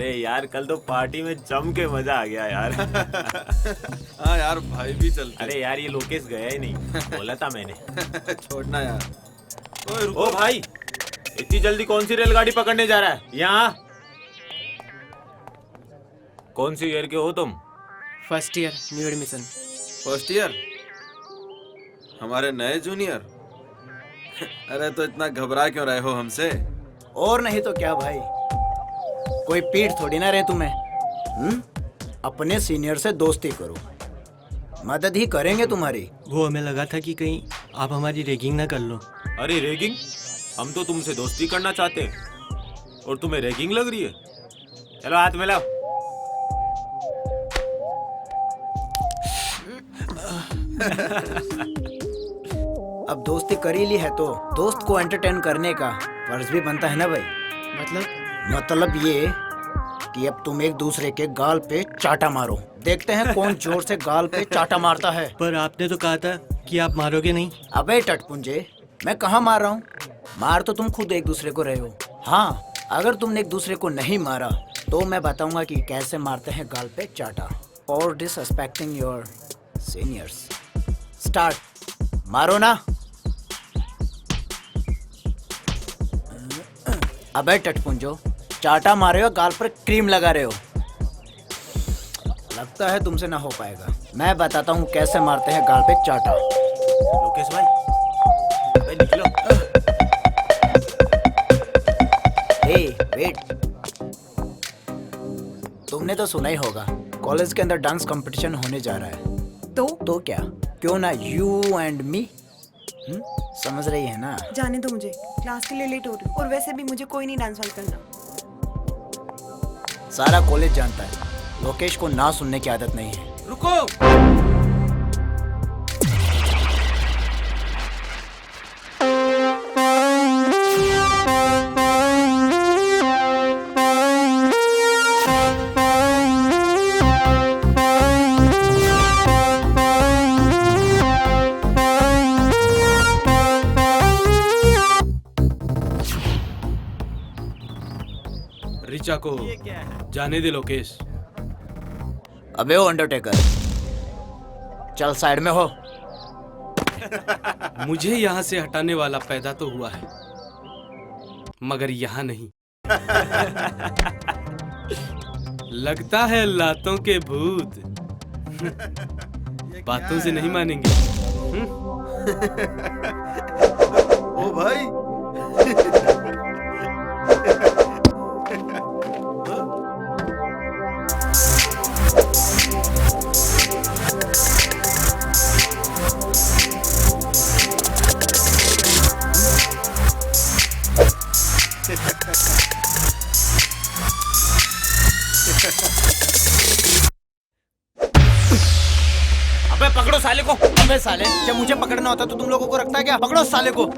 अरे यार कल तो पार्टी में जम के मजा आ गया यार। हाँ यार भाई भी चलते। अरे यार ये लोकेश गया ही नहीं, बोला था मैंने। छोड़ना यार। ओ भाई इतनी जल्दी कौन सी रेलगाड़ी पकड़ने जा रहा है? यहाँ कौन सी ईयर के हो तुम? First year new admission. First year? हमारे नए जूनियर। अरे तो इतना घबरा क्यों रहे हो हमसे? और नहीं तो क्या भाई, कोई पीठ थोड़ी ना रहे तुम्हें। अपने सीनियर से दोस्ती करो, मदद ही करेंगे तुम्हारी। वो हमें लगा था कि कहीं आप हमारी रैगिंग ना कर लो। अरे रैगिंग? हम तो तुमसे दोस्ती करना चाहते हैं और तुम्हें रैगिंग लग रही है। चलो हाथ मिलाओ। अब दोस्ती कर ही ली है तो दोस्त को एंटरटेन करने का फर्ज भी बनता है ना भाई। मतलब ये कि अब तुम एक दूसरे के गाल पे चाटा मारो, देखते हैं कौन जोर से गाल पे चाटा मारता है। पर आपने तो कहा था कि आप मारोगे नहीं। अबे टटपुंजे, मैं कहाँ मार रहा हूँ? मार तो तुम खुद एक दूसरे को रहे हो। हाँ, अगर तुमने एक दूसरे को नहीं मारा तो मैं बताऊंगा कि कैसे मारते हैं गाल पे चाटा। और डिसरिस्पेक्टिंग योर सीनियर्स। स्टार्ट। मारो ना। अबे टटपुंजो, चाटा मारे हो, गाल पर क्रीम लगा रहे हो। लगता है तुमसे ना हो पाएगा। मैं बताता हूँ कैसे मारते हैं गाल पे चाटा। लोकेश भाई, अबे निकलो। वेट, तुमने तो सुना ही होगा कॉलेज के अंदर डांस कंपटीशन होने जा रहा है। तो क्या, क्यों ना यू एंड मी? समझ रही है ना? जाने दो मुझे, क्लास के लिए लेट हो रही हूँ और वैसे भी मुझे कोई नहीं डांस वांस करना। सारा कॉलेज जानता है लोकेश को ना सुनने की आदत नहीं है। रुको। ऋचा को जाने दे लोकेश। अबे ओ अंडरटेकर, चल साइड में हो। मुझे यहाँ से हटाने वाला पैदा तो हुआ है, मगर यहाँ नहीं। लगता है लातों के भूत बातों से नहीं मानेंगे। ओ भाई। अबे पकड़ो साले को। अबे साले, जब मुझे पकड़ना होता तो तुम लोगों को रखता है क्या? पकड़ो साले को।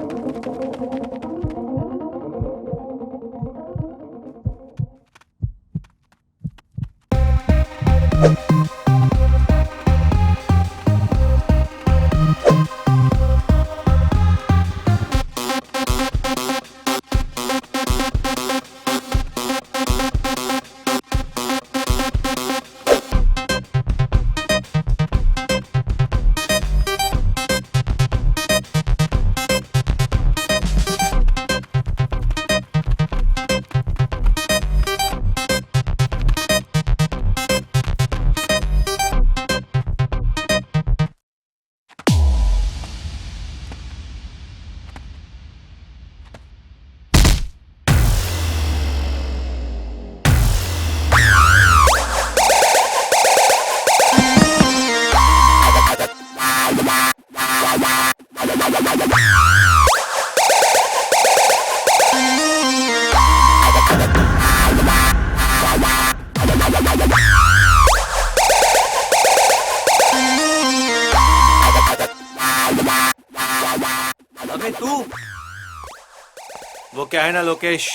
वो क्या है ना लोकेश,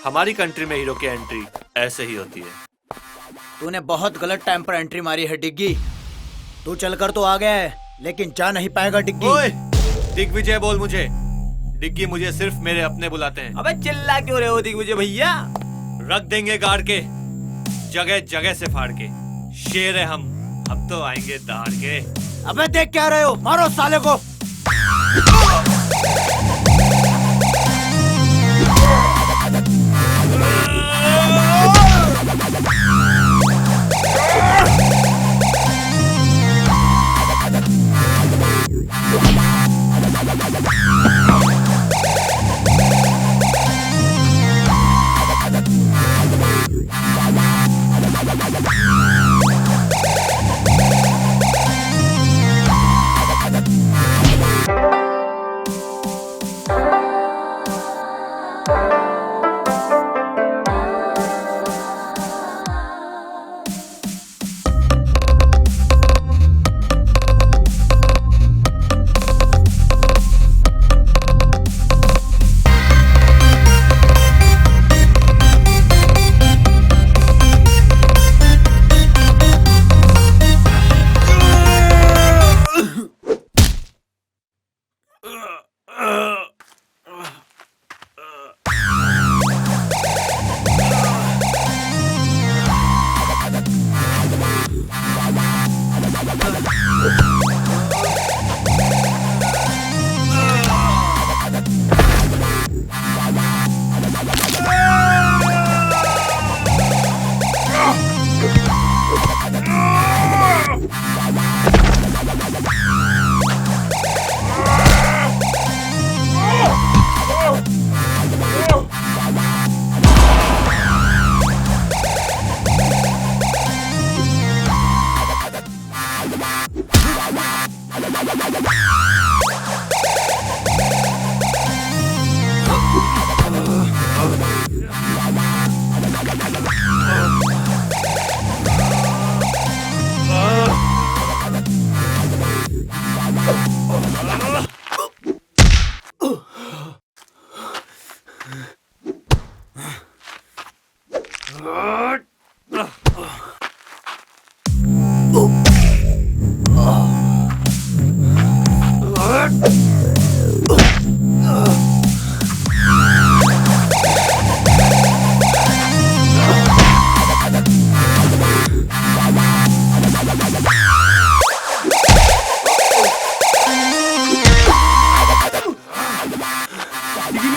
हमारी कंट्री में हीरो की एंट्री ऐसे ही होती है। तूने बहुत गलत टाइम पर एंट्री मारी है डिग्गी। तू चलकर तो आ गया है लेकिन जा नहीं पाएगा डिग्गी। ओए, दिग्विजय बोल मुझे। डिग्गी मुझे सिर्फ मेरे अपने बुलाते हैं। अबे चिल्ला क्यों रहे हो दिग्विजय भैया? रख देंगे गाड़ के। जगह जगह से फाड़ के। शेर है हम, अब तो आएंगे दहाड़ के। अबे देख क्या रहे हो, मारो साले को।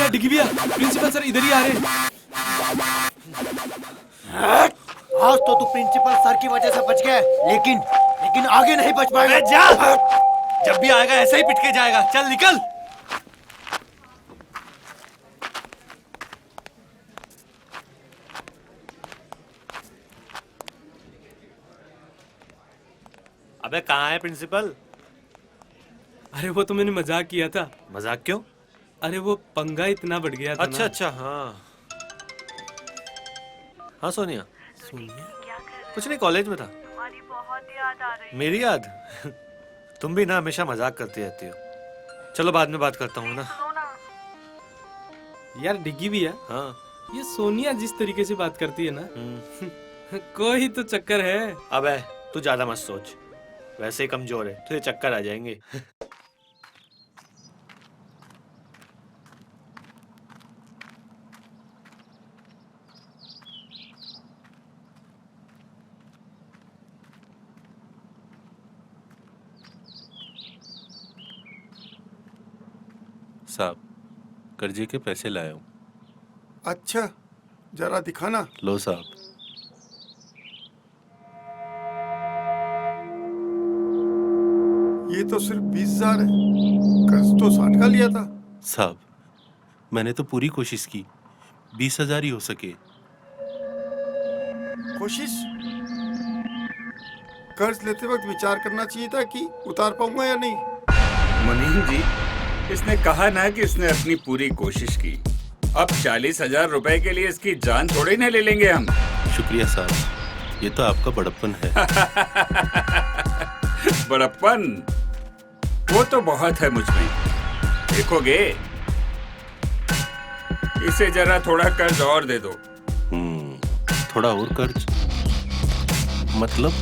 डिग्गी भैया, प्रिंसिपल सर इधर ही आ रहे हैं। आज तो तू प्रिंसिपल सर की वजह से बच गया, लेकिन आगे नहीं बच पाएगा। जा, जब भी आएगा ऐसे ही पिट के जाएगा। चल निकल। अबे कहाँ है प्रिंसिपल? अरे वो तो मैंने मजाक किया था। मजाक क्यों? अरे वो पंगा इतना बढ़ गया था अच्छा ना। अच्छा, हाँ हाँ सोनिया। कुछ नहीं, कॉलेज में था। तुम्हारी बहुत याद आ रही है। मेरी याद? तुम भी ना हमेशा मजाक करती रहती हो। चलो बाद में बात करता हूँ ना। सुनो ना, यार डिग्गी भैया, हाँ। ये सोनिया जिस तरीके से बात करती है ना, हम्म। कोई तो चक्कर है। अबे तू ज्यादा मत सोच, वैसे ही कमजोर है, तुझे चक्कर आ जाएंगे। साहब, कर्जे के पैसे लाया हूँ। अच्छा, जरा दिखाना। लो साहब। ये तो सिर्फ 20,000 है, कर्ज तो 60 का लिया था। साहब, मैंने तो पूरी कोशिश की, 20,000 ही हो सके। कोशिश? कर्ज लेते वक्त विचार करना चाहिए था कि उतार पाऊंगा या नहीं। मुनीम जी, इसने कहा ना कि इसने अपनी पूरी कोशिश की। अब 40,000 रुपए के लिए इसकी जान थोड़ी ना ले लेंगे हम। शुक्रिया साहब, ये तो आपका बड़प्पन है। बड़प्पन वो तो बहुत है मुझ में। देखोगे, इसे जरा थोड़ा कर्ज और दे दो। थोड़ा और कर्ज? मतलब?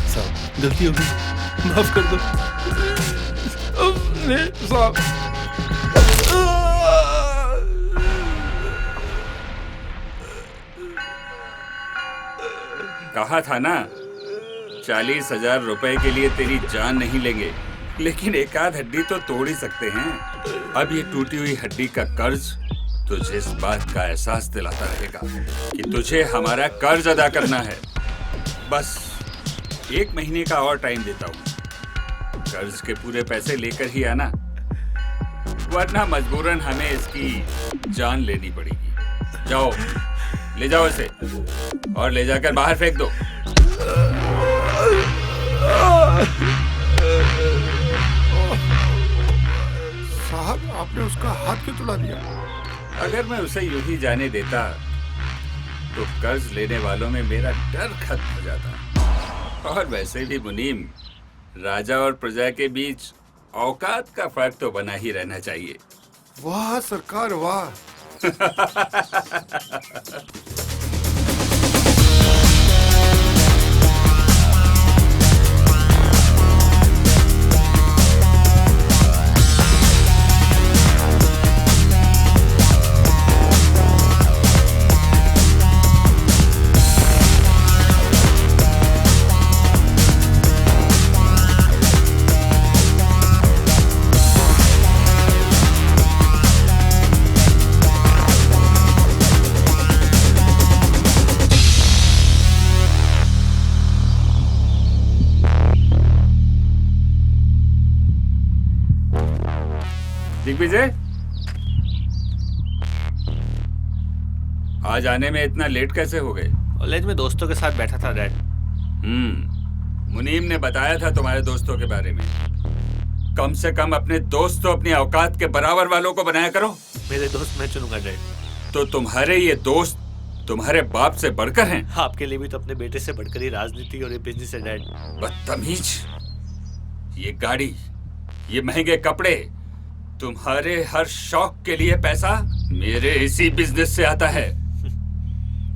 साहब, गलती हो गई, माफ कर दो। साहब कहा था ना, 40,000 रुपए के लिए तेरी जान नहीं लेंगे, लेकिन एक आध हड्डी तो तोड़ ही सकते हैं। अब ये टूटी हुई हड्डी का कर्ज तुझे इस बात का एहसास दिलाता रहेगा कि तुझे हमारा कर्ज अदा करना है। बस 1 महीने का और टाइम देता हूँ, कर्ज के पूरे पैसे लेकर ही आना, वरना मजबूरन हमें इसकी जान लेनी पड़ेगी। जाओ, ले जाओ इसे और ले जाकर बाहर फेंक दो। साहब, आपने उसका हाथ क्यों तुड़ा दिया? अगर मैं उसे यूं ही जाने देता तो कर्ज लेने वालों में मेरा डर खत्म हो जाता। और वैसे भी मुनीम, राजा और प्रजा के बीच औकात का फर्क तो बना ही रहना चाहिए। वाह सरकार, वाह। दिग्विजय, आज आने में इतना लेट कैसे हो गए? कॉलेज में दोस्तों के साथ बैठा था डैड। मुनीम ने बताया था तुम्हारे दोस्तों के बारे में। कम से कम अपने दोस्त तो अपनी औकात के बराबर वालों को बनाया करो। मेरे दोस्त मैं चुनूंगा डैड। तो तुम्हारे ये दोस्त तुम्हारे बाप से बढ़कर हैं? आपके लिए भी तो अपने बेटे से बढ़कर ही राजनीति और ये बिजनेस है डैड। बदतमीज, ये गाड़ी, ये महंगे कपड़े, तुम्हारे हर शौक के लिए पैसा मेरे इसी बिजनेस से आता है।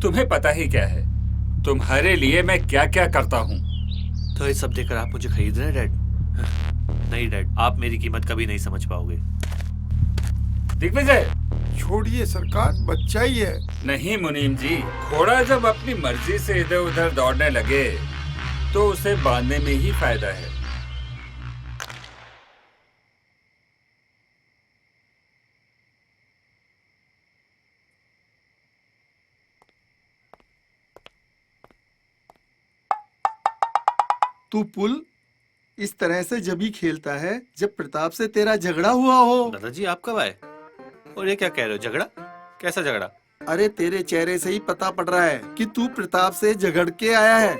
तुम्हें पता ही क्या है तुम्हारे लिए मैं क्या क्या करता हूँ। तो ये सब देखकर आप मुझे खरीद रहे हैं डैड? नहीं डैड, आप मेरी कीमत कभी नहीं समझ पाओगे। दिग्विजय, छोड़िए सरकार, बच्चा ही है। नहीं मुनीम जी, घोड़ा जब अपनी मर्जी से इधर उधर दौड़ने लगे तो उसे बांधने में ही फायदा है। तू पुल इस तरह से जब ही खेलता है जब प्रताप से तेरा झगड़ा हुआ हो। दादाजी आप कब आए? और ये क्या कह रहे हो, झगड़ा? कैसा झगड़ा? अरे तेरे चेहरे से ही पता पड़ रहा है कि तू प्रताप से झगड़ के आया है।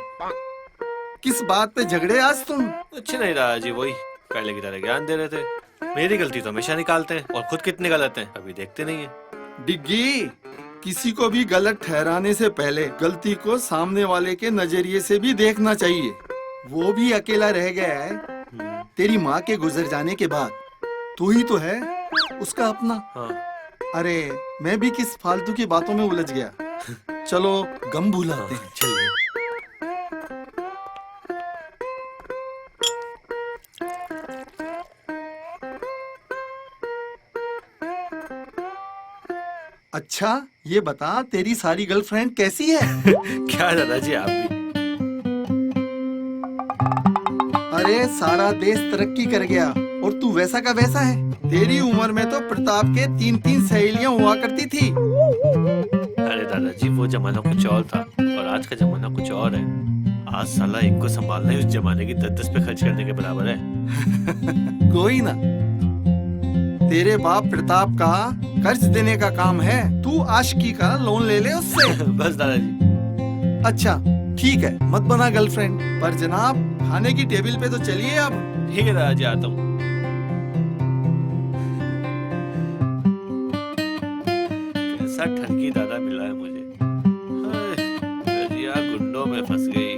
किस बात पे झगड़े आज तुम? कुछ नहीं दादाजी, वही पहले की तरह ज्ञान दे रहे थे। मेरी गलती तो हमेशा निकालते हैं और खुद कितने गलत हैं अभी देखते नहीं है। डिग्गी, किसी को भी गलत ठहराने से पहले गलती को सामने वाले के नजरिए से भी देखना चाहिए। वो भी अकेला रह गया है तेरी माँ के गुजर जाने के बाद। तू ही तो है उसका अपना। हाँ। अरे मैं भी किस फालतू की बातों में उलझ गया। चलो गम भुलाते हैं। चलिए। अच्छा ये बता, तेरी सारी गर्लफ्रेंड कैसी है? क्या दादाजी आप भी? अरे सारा देश तरक्की कर गया और तू वैसा का वैसा है। तेरी उम्र में तो प्रताप के 3-3 सहेलियां हुआ करती थी। अरे दादाजी वो जमाना कुछ और था और आज का जमाना कुछ और है। आज साला एक को संभालना ही उस जमाने की 10-10 पे खर्च करने के बराबर है। कोई ना, तेरे बाप प्रताप का कर्ज देने का काम है। तू आशिकी का लोन ले ले उससे। बस दादाजी। अच्छा ठीक है, मत बना गर्लफ्रेंड, पर जनाब खाने की टेबल पे तो चलिए अब। ठीक है दादाजी, आता हूँ। कैसा ठगी दादा मिला है मुझे। रजिया गुंडों में फंस गई।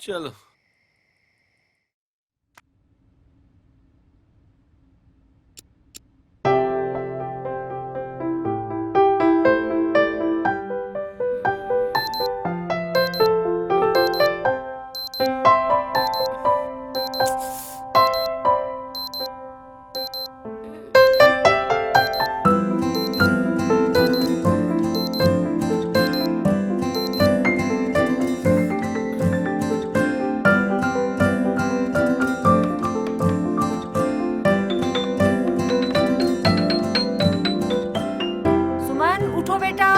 चलो। उठो बेटा।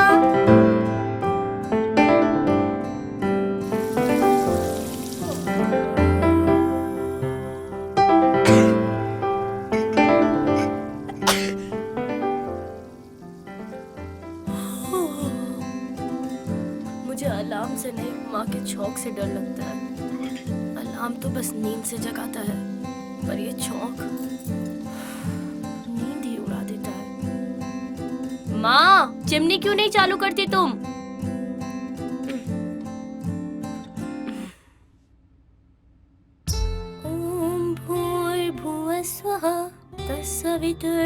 मुझे अलार्म से नहीं, माँ के छौंक से डर लगता है। अलार्म तो बस नींद से जगाता है, पर ये छौंक नींद ही उड़ा देता है। माँ, चिमनी क्यों नहीं चालू करती तुम? ओम भूर्भुवः स्वः तत्सवितुर्वरेण्यं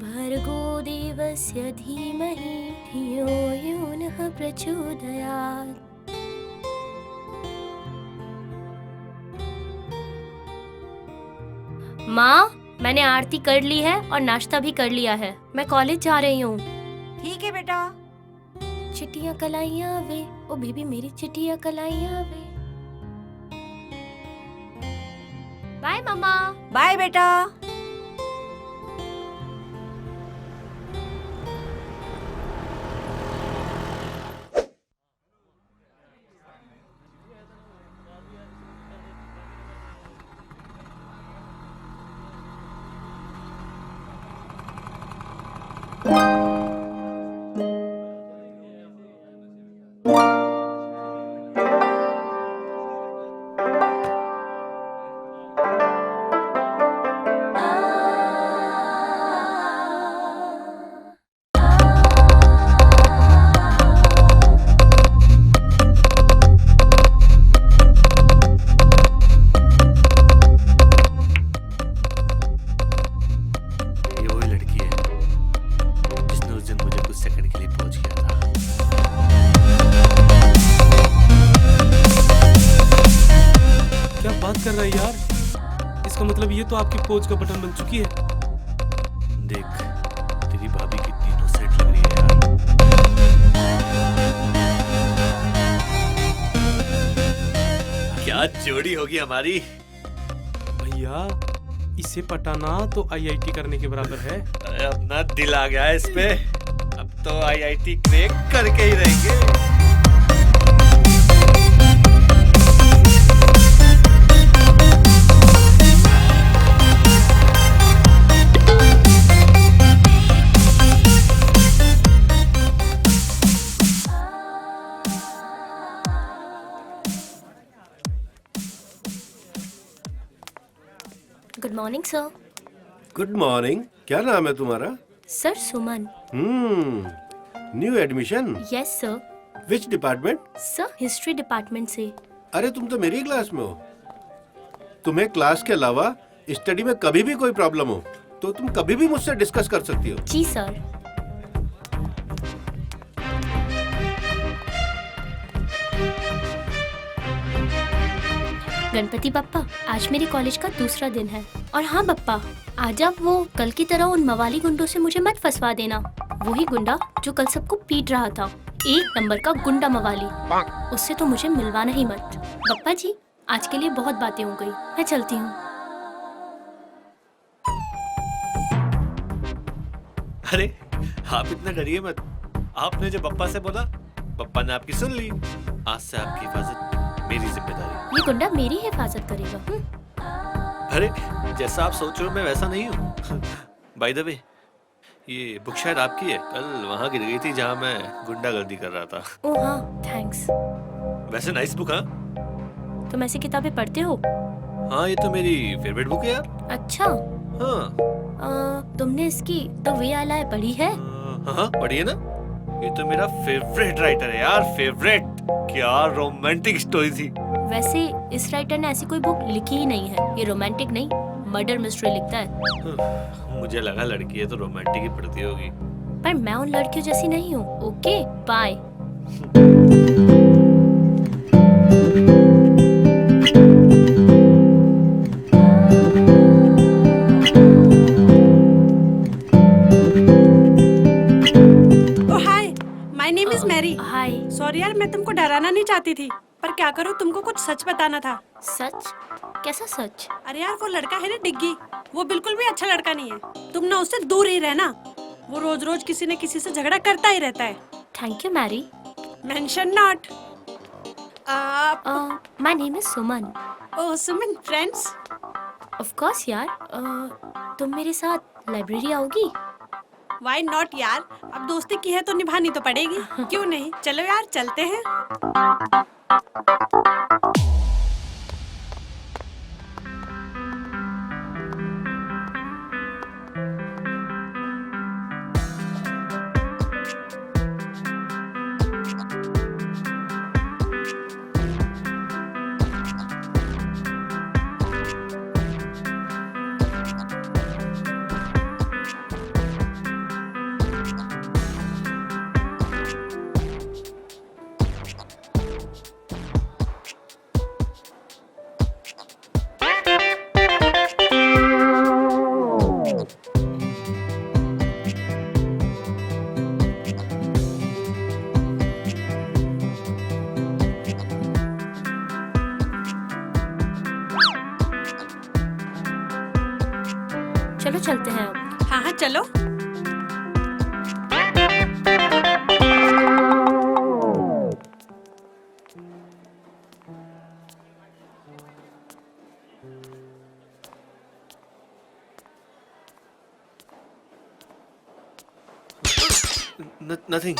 भर्गो देवस्य धीमहि धियो यो नः प्रचोदयात्। माँ, मैंने आरती कर ली है और नाश्ता भी कर लिया है। मैं कॉलेज जा रही हूँ। ठीक है बेटा। चिट्टियाँ कलाइयाँ वे, ओ बेबी मेरी चिट्टियाँ कलाइयाँ वे। बाय मम्मा। बाय बेटा। ये वही लड़की है जिसने उस दिन मुझे कुछ सेकंड के लिए पहुंच किया था। क्या बात कर रहा है यार? इसका मतलब ये तो आपकी पोज का बटन बन चुकी है। देख, तेरी भाभी कितनी इनोसेंट लग रही है यार। क्या जोड़ी होगी हमारी। भैया, इसे पटाना तो आईआईटी करने के बराबर है। अरे अपना दिल आ गया है इस पे। अब तो आईआईटी क्रैक करके ही रहेंगे। Good morning sir. Good morning. क्या नाम है तुम्हारा? Sir Suman. New admission? Yes sir. Which department? Sir history department से। अरे तुम तो मेरी क्लास में हो। तुम्हें क्लास के अलावा स्टडी में कभी भी कोई प्रॉब्लम हो तो तुम कभी भी मुझसे डिस्कस कर सकती हो। जी सर। गणपति बप्पा, आज मेरे कॉलेज का दूसरा दिन है। और हाँ बप्पा, आज आप वो कल की तरह उन मवाली गुंडों से मुझे मत फंसवा देना। वही गुंडा जो कल सबको पीट रहा था, एक नंबर का गुंडा मवाली। उससे तो मुझे मिलवाना ही मत। बप्पा जी, आज के लिए बहुत बातें हो गई, मैं चलती हूँ। अरे आप इतना डरिए मत। आपने जो बप्पा से बोला, बप्पा ने आपकी सुन ली। आज से आपकी हिफाजत मेरी जिम्मेदारी। ये गुंडा मेरी हिफाजत करेगा। अरे जैसा आप सोच रहे हो मैं वैसा नहीं हूँ। बाय द वे, ये बुक शायद आपकी है। कल वहाँ गिर गई थी जहाँ मैं गुंडागर्दी कर रहा था। ओह हाँ, थैंक्स। वैसे नाइस बुक। हाँ, तुम ऐसी किताबें पढ़ते हो? हाँ ये तो मेरी फेवरेट बुक है यार। अच्छा। हाँ। तुमने इसकी द वे आई लाई पढ़ी है? हाँ पढ़ी है ना। ये तो मेरा फेवरेट राइटर है यार, फेवरेट। क्या रोमांटिक स्टोरी थी। वैसे इस राइटर ने ऐसी कोई बुक लिखी ही नहीं है। ये रोमांटिक नहीं, मर्डर मिस्ट्री लिखता है। मुझे लगा लड़की है तो रोमांटिक ही पढ़ती होगी। पर मैं उन लड़कियों जैसी नहीं हूँ। Okay bye. हाय। सॉरी यार, मैं तुमको डराना नहीं चाहती थी, पर क्या करूँ, तुमको कुछ सच बताना था। सच? कैसा सच? अरे यार वो लड़का है ना डिग्गी, वो बिल्कुल भी अच्छा लड़का नहीं है। तुम ना उससे दूर ही रहना। वो रोज रोज किसी न किसी से झगड़ा करता ही रहता है। Thank you Mary. Mention not. My name is Suman. Oh Suman, friends? Of course यार। तुम मेरे साथ लाइब्रेरी आओगी? व्हाई नॉट यार, अब दोस्ती की है तो निभानी तो पड़ेगी। क्यों नहीं, चलो यार चलते हैं। चलो चलते हैं अब। हाँ हाँ चलो। नथिंग।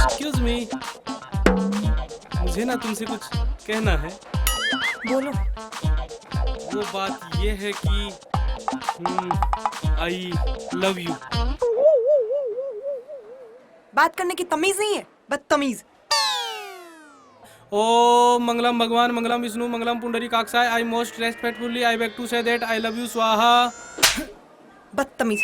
एक्सक्यूज मी, मुझे ना तुमसे कुछ कहना है। बोलो। वो बात ये है कि आई लव यू। बात करने की तमीज नहीं है, बदतमीज। ओ मंगलम भगवान, मंगलम विष्णु, मंगलम पुंडरी काक्षाय। I most respectfully I beg to say that I love you स्वाहा। बदतमीज।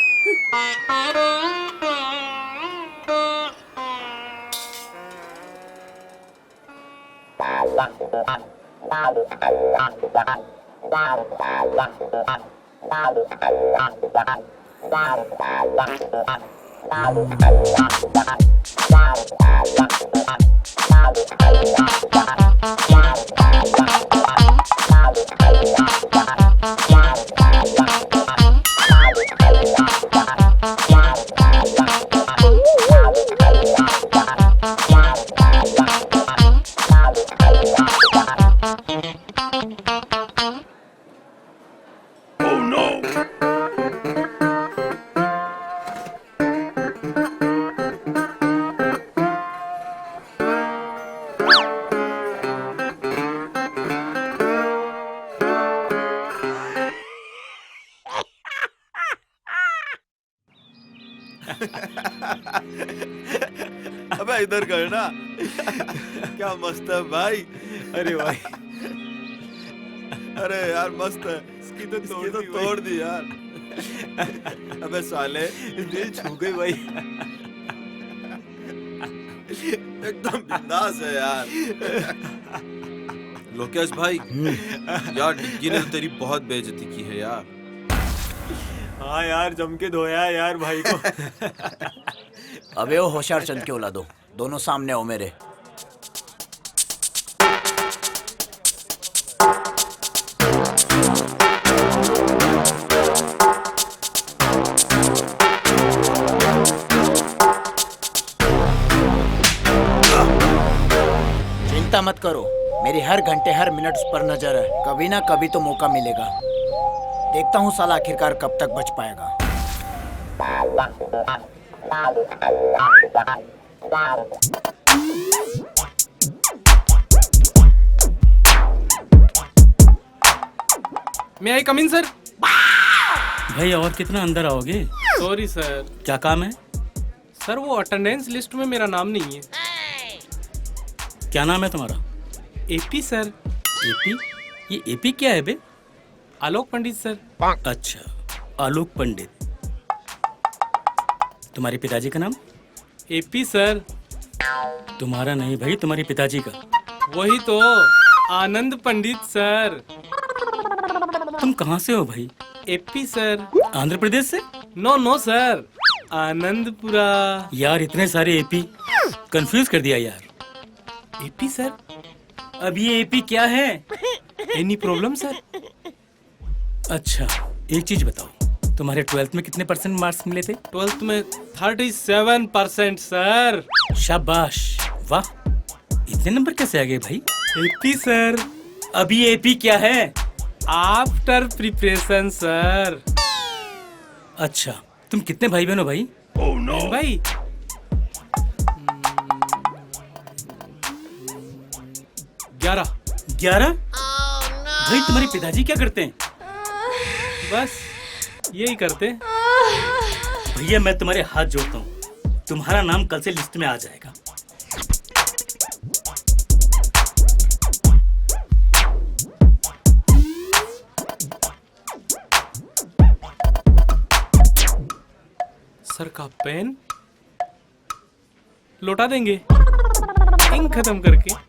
अबे इधर गए ना। क्या मस्त है भाई। अरे भाई, अरे यार मस्त है। इसकी तो तोड़ दी यार। अबे साले दिल छू गई भाई। एकदम बिंदास है यार। लोकेश भाई, यार डिग्गी ने तो तेरी बहुत बेइज्जती की है यार। हाँ यार, जम के धोया है यार भाई को। अबे वो होशियार चंद के औलादो, दोनों सामने हो मेरे। चिंता मत करो, मेरी हर घंटे हर मिनट उस पर नजर है। कभी ना कभी तो मौका मिलेगा। देखता हूँ साला आखिरकार कब तक बच पाएगा। मैं आई कम इन सर? भाई और कितना अंदर आओगे? Sorry sir. क्या काम है? सर वो अटेंडेंस लिस्ट में मेरा नाम नहीं है। क्या नाम है तुम्हारा? AP sir. एपी? ये एपी क्या है बे? आलोक पंडित सर। अच्छा, आलोक पंडित। तुम्हारे पिताजी का नाम? AP sir. तुम्हारा नहीं भाई, तुम्हारे पिताजी का। वही तो, आनंद पंडित सर। तुम कहाँ से हो भाई? AP sir. आंध्र प्रदेश से? No sir, Anandpura. यार इतने सारे एपी, कंफ्यूज कर दिया यार। AP sir? अब ये एपी क्या है? Any problem sir? अच्छा एक चीज बताओ, तुम्हारे 12th में कितने % मार्क्स मिले थे? 12th में 37% सर। शाबाश, वाह, इतने नंबर कैसे आ गए भाई? AP sir. अभी एपी क्या है? After preparation sir. अच्छा, तुम कितने भाई बहन हो भाई? भाई 11। 11? भाई तुम्हारे पिताजी क्या करते हैं? बस यही करते। भैया मैं तुम्हारे हाथ जोड़ता हूँ, तुम्हारा नाम कल से लिस्ट में आ जाएगा। सर का पेन लौटा देंगे इंक खत्म करके।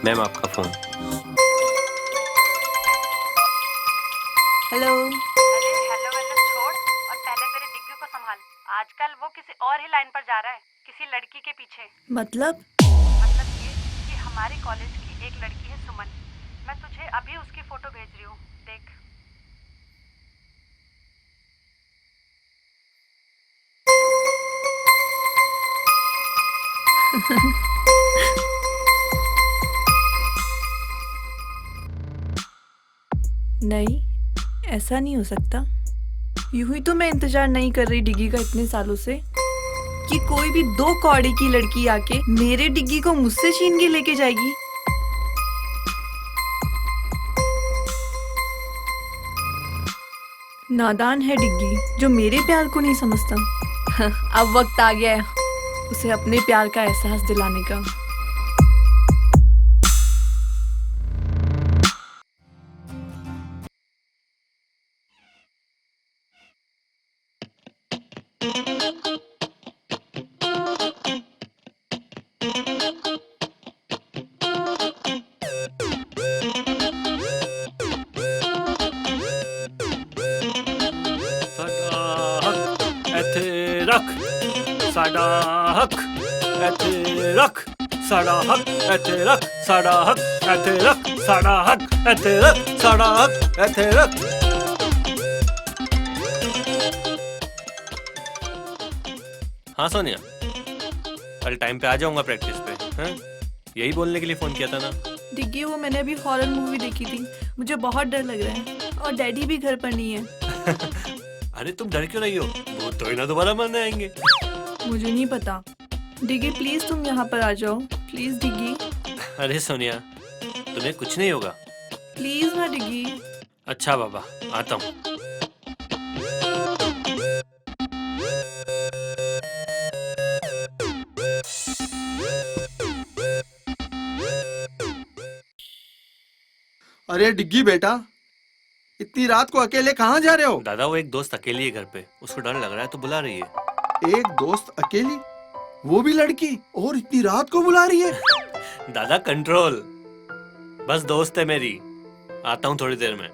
मैम आपका फोन। हेलो। अरे हेलो वेलो छोड़ और पहले मेरे डिग्गी को संभाल। आजकल वो किसी और ही लाइन पर जा रहा है, किसी लड़की के पीछे। मतलब ये कि हमारे कॉलेज की एक लड़की है सुमन, मैं तुझे अभी उसकी फोटो भेज रही हूँ, देख। नहीं, ऐसा नहीं हो सकता। यूं ही तो मैं इंतजार नहीं कर रही डिग्गी का इतने सालों से कि कोई भी 2 कौड़ी की लड़की आके मेरे डिग्गी को मुझसे छीन के लेके जाएगी। नादान है डिग्गी जो मेरे प्यार को नहीं समझता। अब वक्त आ गया है उसे अपने प्यार का एहसास दिलाने का। रख साडा हक एथे रख साडा हक एथे रख साडा हक एथे रख साडा हक एथे रख साडा हक एथे रख। हाँ सोनिया, कल टाइम पे आ जाऊंगा प्रैक्टिस पे। हैं? यही बोलने के लिए फोन किया था ना। डिग्गी वो मैंने अभी हॉरर मूवी देखी थी, मुझे बहुत डर लग रहा है और डैडी भी घर पर नहीं है। अरे तुम डर क्यों रही हो, वो तो ही ना दोबारा मरने आएंगे। मुझे नहीं पता। डिग्गी प्लीज तुम यहाँ पर आ जाओ, प्लीज डिग्गी। अरे सोनिया तुम्हें कुछ नहीं होगा। प्लीज ना डिग्गी। अच्छा बाबा आता हूँ। अरे डिग्गी बेटा, इतनी रात को अकेले कहाँ जा रहे हो? दादा वो एक दोस्त अकेली है घर पे, उसको डर लग रहा है तो बुला रही है। एक दोस्त अकेली, वो भी लड़की, और इतनी रात को बुला रही है? दादा कंट्रोल, बस दोस्त है मेरी, आता हूँ थोड़ी देर में।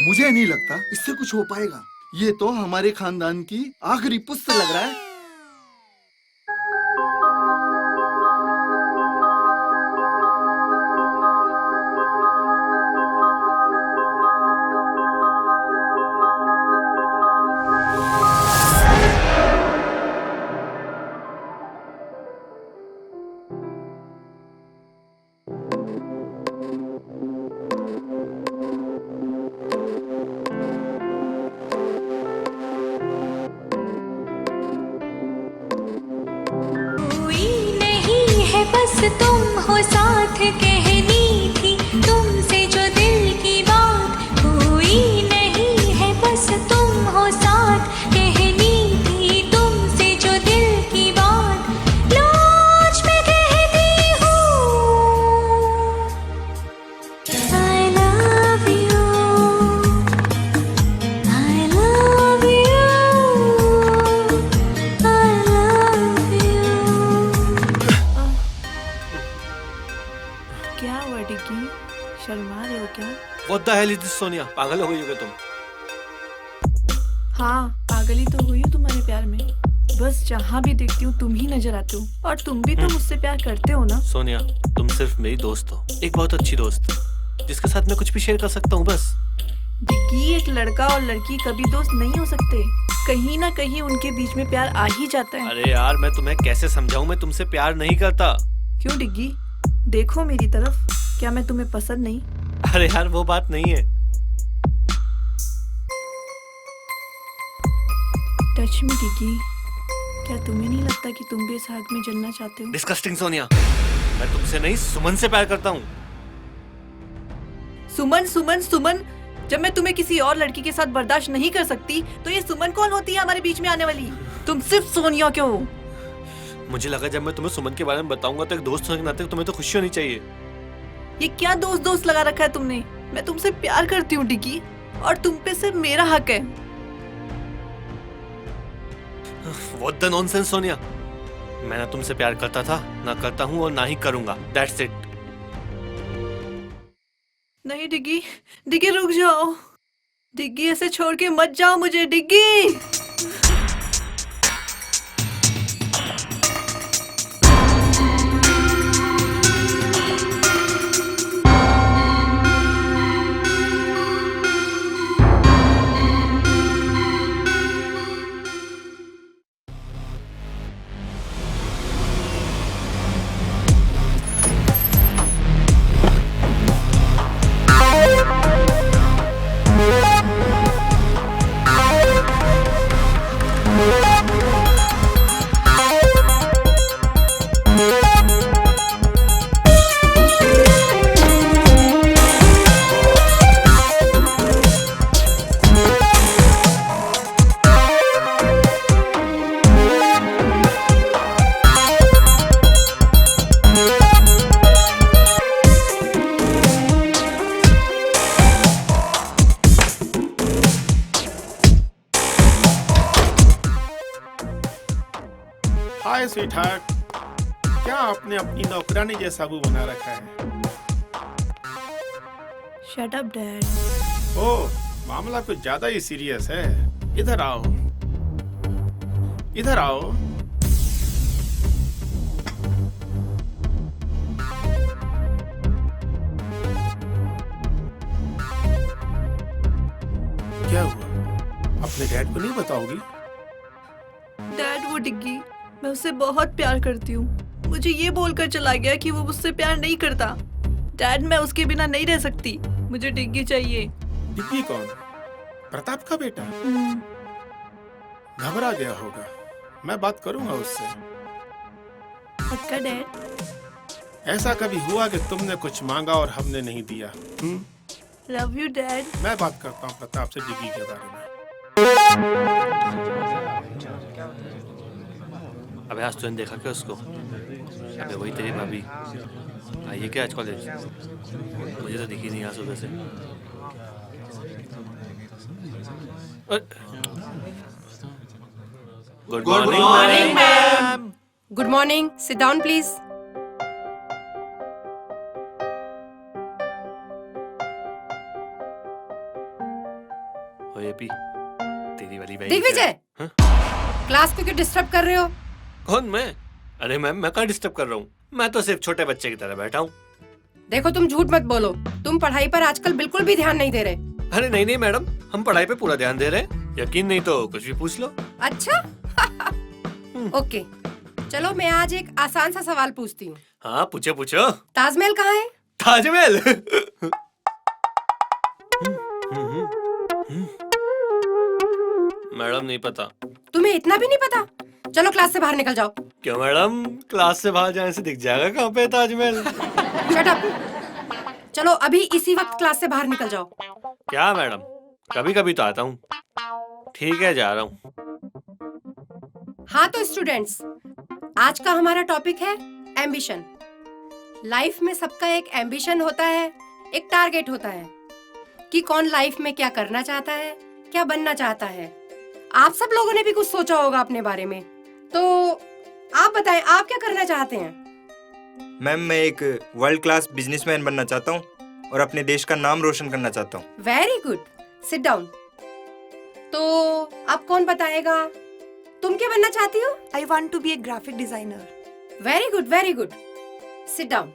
मुझे नहीं लगता इससे कुछ हो पाएगा। ये तो हमारे खानदान की आखिरी पुस्त लग रहा है। hell is this, Sonia? पागल हो गई हो क्या तुम? हाँ, पागल ही तो हुई हूँ तुम्हारे प्यार में। बस जहाँ भी देखती हूँ तुम ही नजर आते हो, और तुम भी तो मुझसे प्यार करते हो ना? सोनिया, तुम सिर्फ मेरी दोस्त हो, एक बहुत अच्छी दोस्त, जिसके साथ मैं कुछ भी शेयर कर सकता हूँ बस। डिग्गी, एक लड़का और लड़की कभी दोस्त नहीं हो सकते। कहीं ना कहीं उनके बीच में प्यार आ ही जाता है। अरे यार, मैं तुम्हें कैसे समझाऊं, मैं तुमसे प्यार नहीं करता। क्यों डिग्गी? देखो मेरी तरफ, क्या मैं तुम्हें पसंद नहीं? अरे यार, वो बात नहीं है। टच मी डिग्गी, क्या तुम्हें नहीं लगता कि तुम भी इस आग में जलना चाहते हो? डिस्कस्टिंग सोनिया, मैं तुमसे नहीं सुमन से प्यार करता हूँ। सुमन, सुमन, सुमन, जब मैं तुम्हें किसी और लड़की के साथ बर्दाश्त नहीं कर सकती, तो ये सुमन कौन होती है हमारे बीच में आने वाली? तुम सिर्फ सोनिया क्यों हो? मुझे लगा जब मैं तुम्हें सुमन के बारे में बताऊंगा तो एक दोस्त होने के नाते तुम्हें तो खुशी होनी चाहिए। ये क्या दोस्त दोस्त लगा रखा है तुमने? मैं तुमसे प्यार करती हूँ डिग्गी, और तुम पे सिर्फ मेरा हक है। What the nonsense, Sonia? मैं ना तुमसे प्यार करता था, ना करता हूँ और ना ही करूंगा। That's it. नहीं डिग्गी, डिग्गी रुक जाओ। डिग्गी, ऐसे छोड़ के मत जाओ मुझे डिग्गी। हाय स्वीटहार्ट, क्या आपने अपनी नौकरानी जैसा मुंह बना रखा है? Shut up dad. ओह, मामला कुछ ज्यादा ही सीरियस है। इधर आओ, इधर आओ। क्या हुआ? अपने डैड को नहीं बताओगी? डैड, वो डिग्गी, मैं उससे बहुत प्यार करती हूँ। मुझे ये बोलकर चला गया कि वो मुझसे प्यार नहीं करता। डैड, मैं उसके बिना नहीं रह सकती। मुझे डिग्गी चाहिए। डिग्गी कौन? प्रताप का बेटा? घबरा गया होगा। मैं बात करूंगा उससे। पक्का डैड? ऐसा कभी हुआ कि तुमने कुछ मांगा और हमने नहीं दिया? Love you dad. मैं बात करता हूँ प्रताप से डिग्गी के बारे में। अबे आज तूने देखा क्या उसको? अबे वही तेरी भाभी आई है क्या आज कॉलेज? मुझे तो दिखी नहीं आज सुबह से। Good morning ma'am. Good morning, sit down please. ओए पी, तेरी वाली बहन। दिग्विजय, क्लास को क्यों डिस्टर्ब कर रहे हो? कौन मैं? अरे मैम, मैं कहाँ डिस्टर्ब कर रहा हूँ? मैं तो सिर्फ छोटे बच्चे की तरह बैठा हूँ। देखो, तुम झूठ मत बोलो। तुम पढ़ाई पर आजकल बिल्कुल भी ध्यान नहीं दे रहे। अरे नहीं नहीं मैडम, हम पढ़ाई पे पूरा ध्यान दे रहे हैं। यकीन नहीं तो कुछ भी पूछ लो। अच्छा ओके, चलो मैं आज एक आसान सा सवाल पूछती हूँ। हाँ पूछो पूछो। ताजमहल कहाँ है? ताजमहल? मैडम नहीं पता। तुम्हें इतना भी नहीं पता? चलो क्लास से बाहर निकल जाओ। क्यों मैडम, क्लास से बाहर जाने से दिख जाएगा कहाँ पे ताजमहल? Shut up. चलो अभी इसी वक्त क्लास से बाहर निकल जाओ। क्या मैडम, कभी कभी तो आता हूँ। ठीक है, जा रहा हूँ। हाँ तो स्टूडेंट्स, आज का हमारा टॉपिक है एम्बिशन। लाइफ में सबका एक एम्बिशन होता है, एक टारगेट होता है कि कौन लाइफ में क्या करना चाहता है, क्या बनना चाहता है। आप सब लोगों ने भी कुछ सोचा होगा अपने बारे में, तो आप बताएं, आप क्या करना चाहते हैं? मैम, मैं एक वर्ल्ड क्लास बिजनेसमैन बनना चाहता हूँ। और अपने देश का नाम रोशन करना चाहता हूँ। Very good, sit down. तो अब कौन बताएगा, तुम क्या बनना चाहती हो? I want to be a graphic designer. Very good, very good, sit down.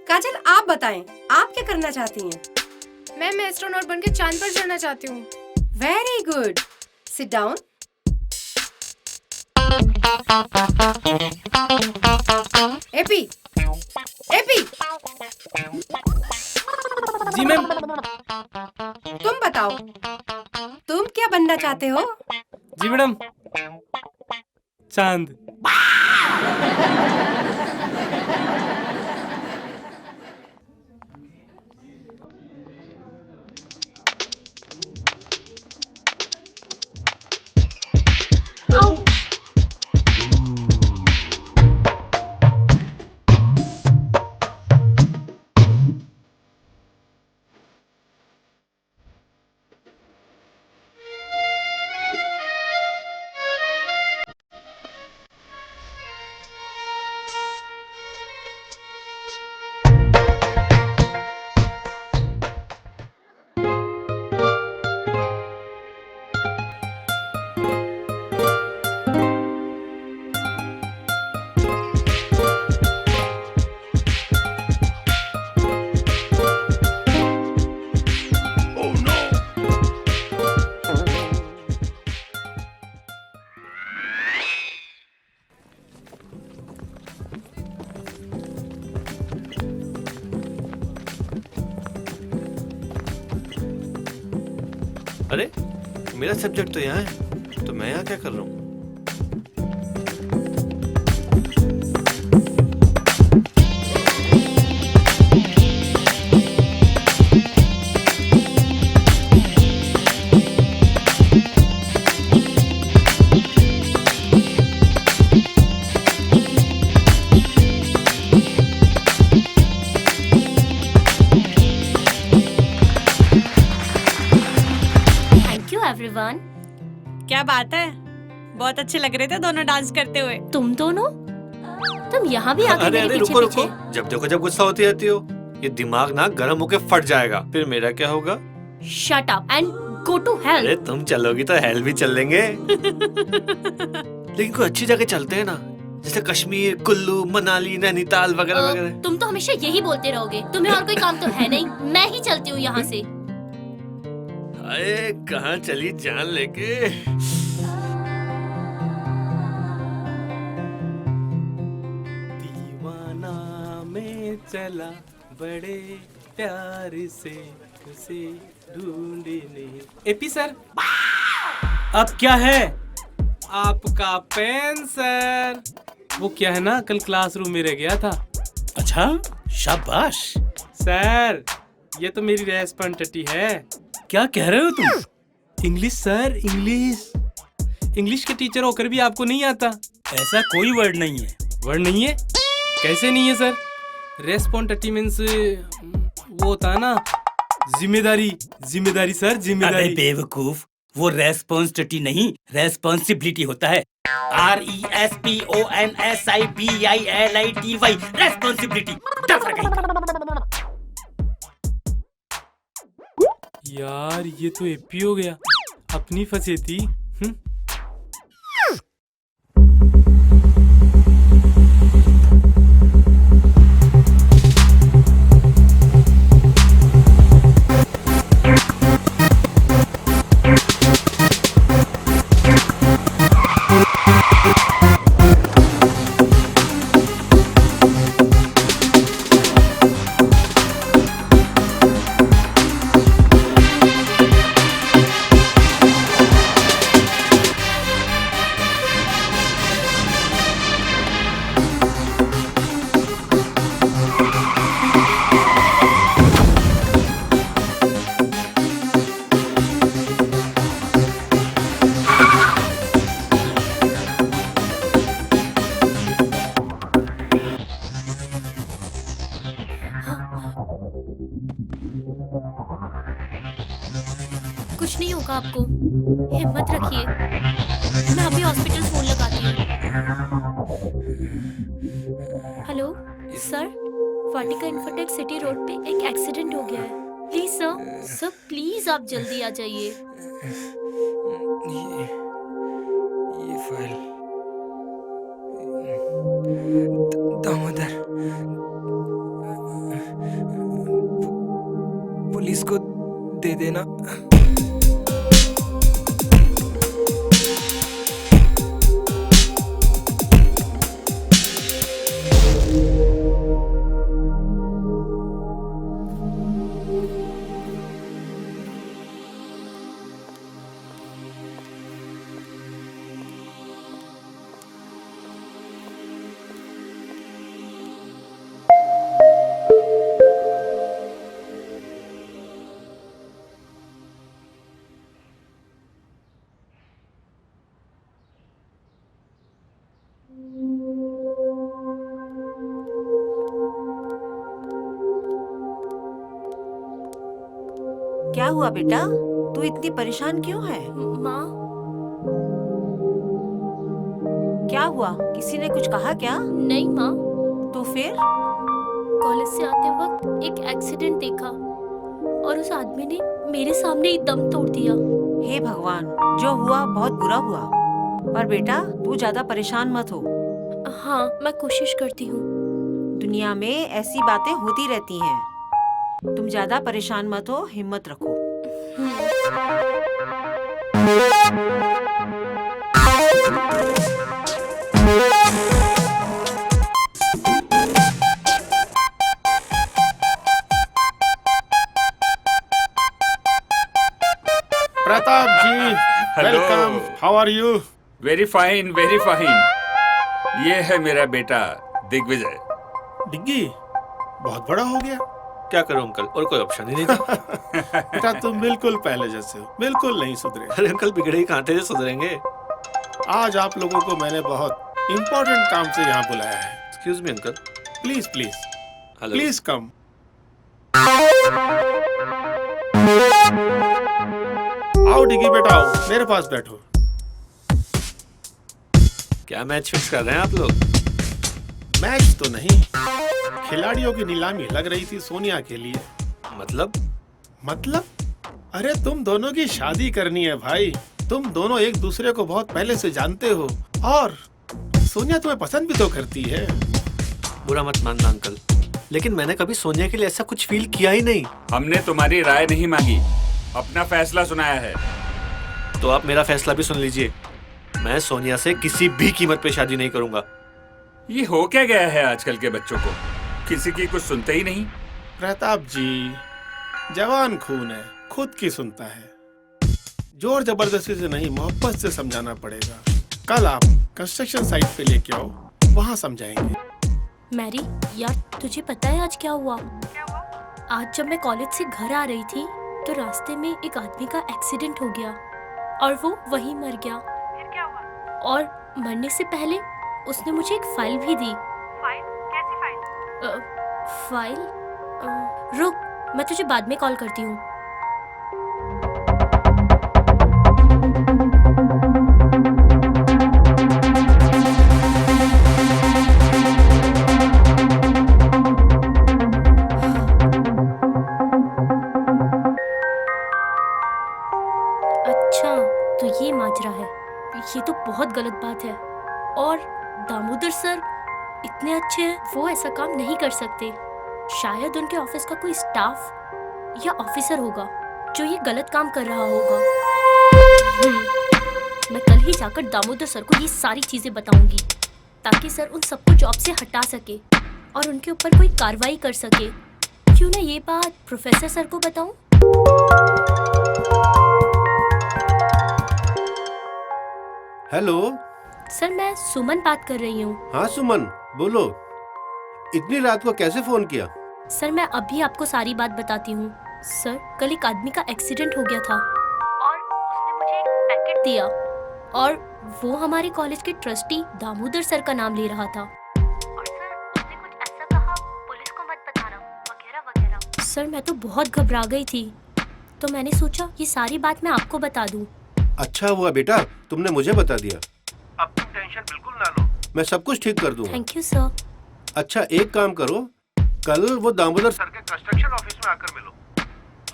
Kajal, आप बताएं, आप क्या करना चाहती हैं? मैं एस्ट्रोनॉट बन के चांद पर चढ़ना चाहती हूँ। Very good, sit down. एपी, एपी, जी मैम। तुम बताओ, तुम क्या बनना चाहते हो? जी मैडम, चांद। अरे मेरा सब्जेक्ट तो यहाँ है, तो मैं यहाँ क्या कर रहा हूँ? एवरीवन। क्या बात है, बहुत अच्छे लग रहे थे दोनों डांस करते हुए। तुम दोनों, तुम यहाँ भी आके अरे मेरे अरे पीछे रुको पीछे। रुको, जब देखो जब गुस्सा होती रहती हो, ये दिमाग ना गर्म होके फट जाएगा, फिर मेरा क्या होगा? Shut up and go to hell. अरे तुम चलोगी तो हेल भी चल लेंगे। लेकिन कोई अच्छी जगह चलते हैं ना, जैसे कश्मीर, कुल्लू, मनाली, नैनीताल वगैरह वगैरह। तुम तो हमेशा यही बोलते रहोगे, तुम्हें और कोई काम तो है नहीं। मैं ही चलती हूँ यहाँ से। अरे कहाँ चली जान लेके? दीवाना में चला बड़े प्यार से उसे ढूंढने। एपी सर, अब क्या है? आपका पेन सर। वो क्या है ना, कल क्लासरूम में रह गया था। अच्छा, शाबाश। सर ये तो मेरी रेस्पॉन्सिबिलिटी है। क्या कह रहे हो तुम? English sir, English. इंग्लिश के टीचर होकर भी आपको नहीं आता? ऐसा कोई वर्ड नहीं है। वर्ड नहीं है? कैसे नहीं है सर? रेस्पॉन्सिबिलिटी मींस वो होता है ना, जिम्मेदारी। जिम्मेदारी सर, जिम्मेदारी। अरे बेवकूफ, वो रेस्पॉन्सिबिलिटी नहीं, रेस्पॉन्सिबिलिटी होता है। RESPONSIBILITY, responsibility. यार ये तो एपी हो गया, अपनी फंसी थी। कुछ नहीं होगा आपको, हिम्मत रखिए। मैं अभी हॉस्पिटल फोन लगाती हूँ। हेलो सर, वाटिका इन्फोटेक सिटी रोड पे एक एक्सीडेंट हो गया है। प्लीज सर, सर प्लीज आप जल्दी आ जाइए। ये फाइल दामोदर पुलिस को दे देना। क्या हुआ बेटा, तू इतनी परेशान क्यों है? माँ, क्या हुआ, किसी ने कुछ कहा क्या? नहीं माँ। तो फिर? कॉलेज से आते वक्त एक एक्सीडेंट देखा और उस आदमी ने मेरे सामने ही दम तोड़ दिया। हे भगवान, जो हुआ बहुत बुरा हुआ, पर बेटा तू ज्यादा परेशान मत हो। हाँ, मैं कोशिश करती हूँ। दुनिया में ऐसी बातें होती रहती हैं। तुम ज्यादा परेशान मत हो, हिम्मत रखो। Pratap ji, welcome. How are you? Very fine, very fine. ये है मेरा बेटा दिग्विजय। डिग्गी बहुत बड़ा हो गया। क्या करूं अंकल, और कोई ऑप्शन ही नहीं था। बेटा तुम बिल्कुल पहले जैसे हो, बिल्कुल नहीं सुधरे। अरे अंकल, बिगड़े ही कहां थे जो सुधरेंगे। आज आप लोगों को मैंने बहुत इम्पोर्टेंट काम से यहाँ बुलाया है। Excuse me uncle. Please please hello. Please come. आओ डिग्गी बेटा, आओ मेरे पास बैठो। क्या मैच फिक्स कर रहे हैं आप लोग? मैच तो नहीं, खिलाड़ियों की नीलामी लग रही थी सोनिया के लिए। मतलब? अरे तुम दोनों की शादी करनी है भाई। तुम दोनों एक दूसरे को बहुत पहले से जानते हो और सोनिया तुम्हें पसंद भी तो करती है। बुरा मत मानना अंकल, लेकिन मैंने कभी सोनिया के लिए ऐसा कुछ फील किया ही नहीं। हमने तुम्हारी राय नहीं मांगी, अपना फैसला सुनाया है। तो आप मेरा फैसला भी सुन लीजिए। मैं सोनिया से किसी भी कीमत पे शादी नहीं करूंगा। ये हो क्या गया है आजकल के बच्चों को, किसी की कुछ सुनते ही नहीं। प्रताप जी, जवान खून है, खुद की सुनता है। जोर जबरदस्ती से नहीं, मोहब्बत से समझाना पड़ेगा। कल आप कंस्ट्रक्शन साइट पे लेके आओ, वहाँ समझाएंगे। मैरी, यार तुझे पता है आज क्या हुआ? आज जब मैं कॉलेज से घर आ रही थी तो रास्ते में एक आदमी का एक्सीडेंट हो गया और वो वहीं मर गया। फिर क्या हुआ? और मरने से पहले उसने मुझे एक फाइल भी दी। फाइल? कैसी फाइल? फाइल? रुक, मैं तुझे बाद में कॉल करती हूँ। अच्छा, तो ये माजरा है। ये तो बहुत गलत बात है। और दामोदर सर इतने अच्छे हैं, वो ऐसा काम नहीं कर सकते। शायद उनके ऑफिस का कोई स्टाफ या ऑफिसर होगा जो ये गलत काम कर रहा होगा। मैं कल ही जाकर दामोदर सर को ये सारी चीजें बताऊंगी ताकि सर उन सबको जॉब से हटा सके और उनके ऊपर कोई कार्रवाई कर सके। क्यों ना ये बात प्रोफेसर सर को बताऊं? हेलो सर, मैं सुमन बात कर रही हूँ। हाँ सुमन, बोलो। इतनी रात को कैसे फोन किया? सर, मैं अभी आपको सारी बात बताती हूँ। सर, कल एक आदमी का एक्सीडेंट हो गया था और उसने मुझे एक पैकेट दिया और वो हमारे कॉलेज के ट्रस्टी दामोदर सर का नाम ले रहा था। और सर, उसने कुछ ऐसा कहा, पुलिस को मत बताना वगैरह वगैरह। सर, मैं तो बहुत घबरा गई थी, तो मैंने सोचा ये सारी बात मैं आपको बता दूं। अच्छा हुआ बेटा तुमने मुझे बता दिया। अब तुम टेंशन बिल्कुल ना लो, मैं सब कुछ ठीक कर दूंगा। Thank you sir. अच्छा एक काम करो, कल वो दामोदर सर के कंस्ट्रक्शन ऑफिस में आकर मिलो।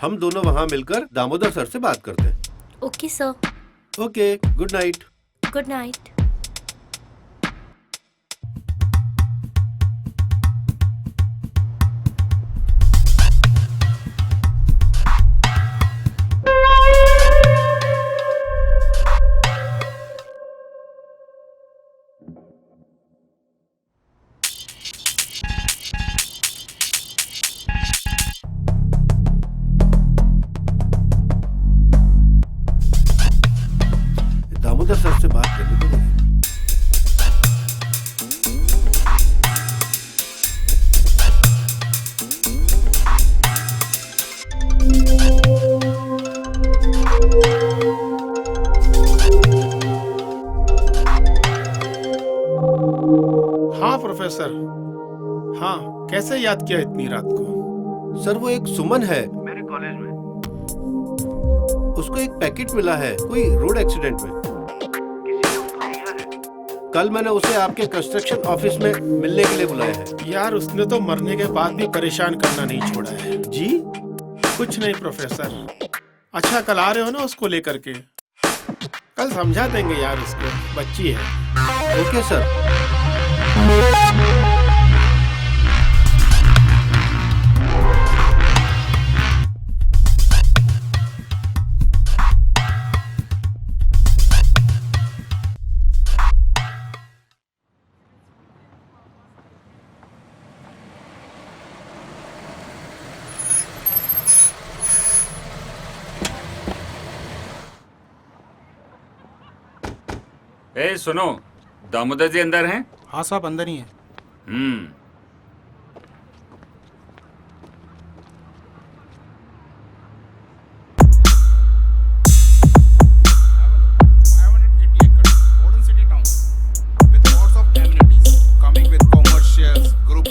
हम दोनों वहाँ मिलकर दामोदर सर से बात करते हैं। Okay sir. Okay, good night. Good night. Damodar sir से बात करनी पड़ेगी। हाँ प्रोफेसर। हाँ, कैसे याद किया इतनी रात को? सर वो एक सुमन है मेरे कॉलेज में, उसको एक पैकेट मिला है कोई रोड एक्सीडेंट में। कल मैंने उसे आपके कंस्ट्रक्शन ऑफिस में मिलने के लिए बुलाया है। यार उसने तो मरने के बाद भी परेशान करना नहीं छोड़ा है। जी? कुछ नहीं प्रोफेसर। अच्छा कल आ रहे हो ना उसको लेकर के? कल समझा देंगे यार उसको, बच्ची है। Okay sir. ए सुनो, दामोदर जी अंदर हैं? हाँ साहब अंदर ही हैं।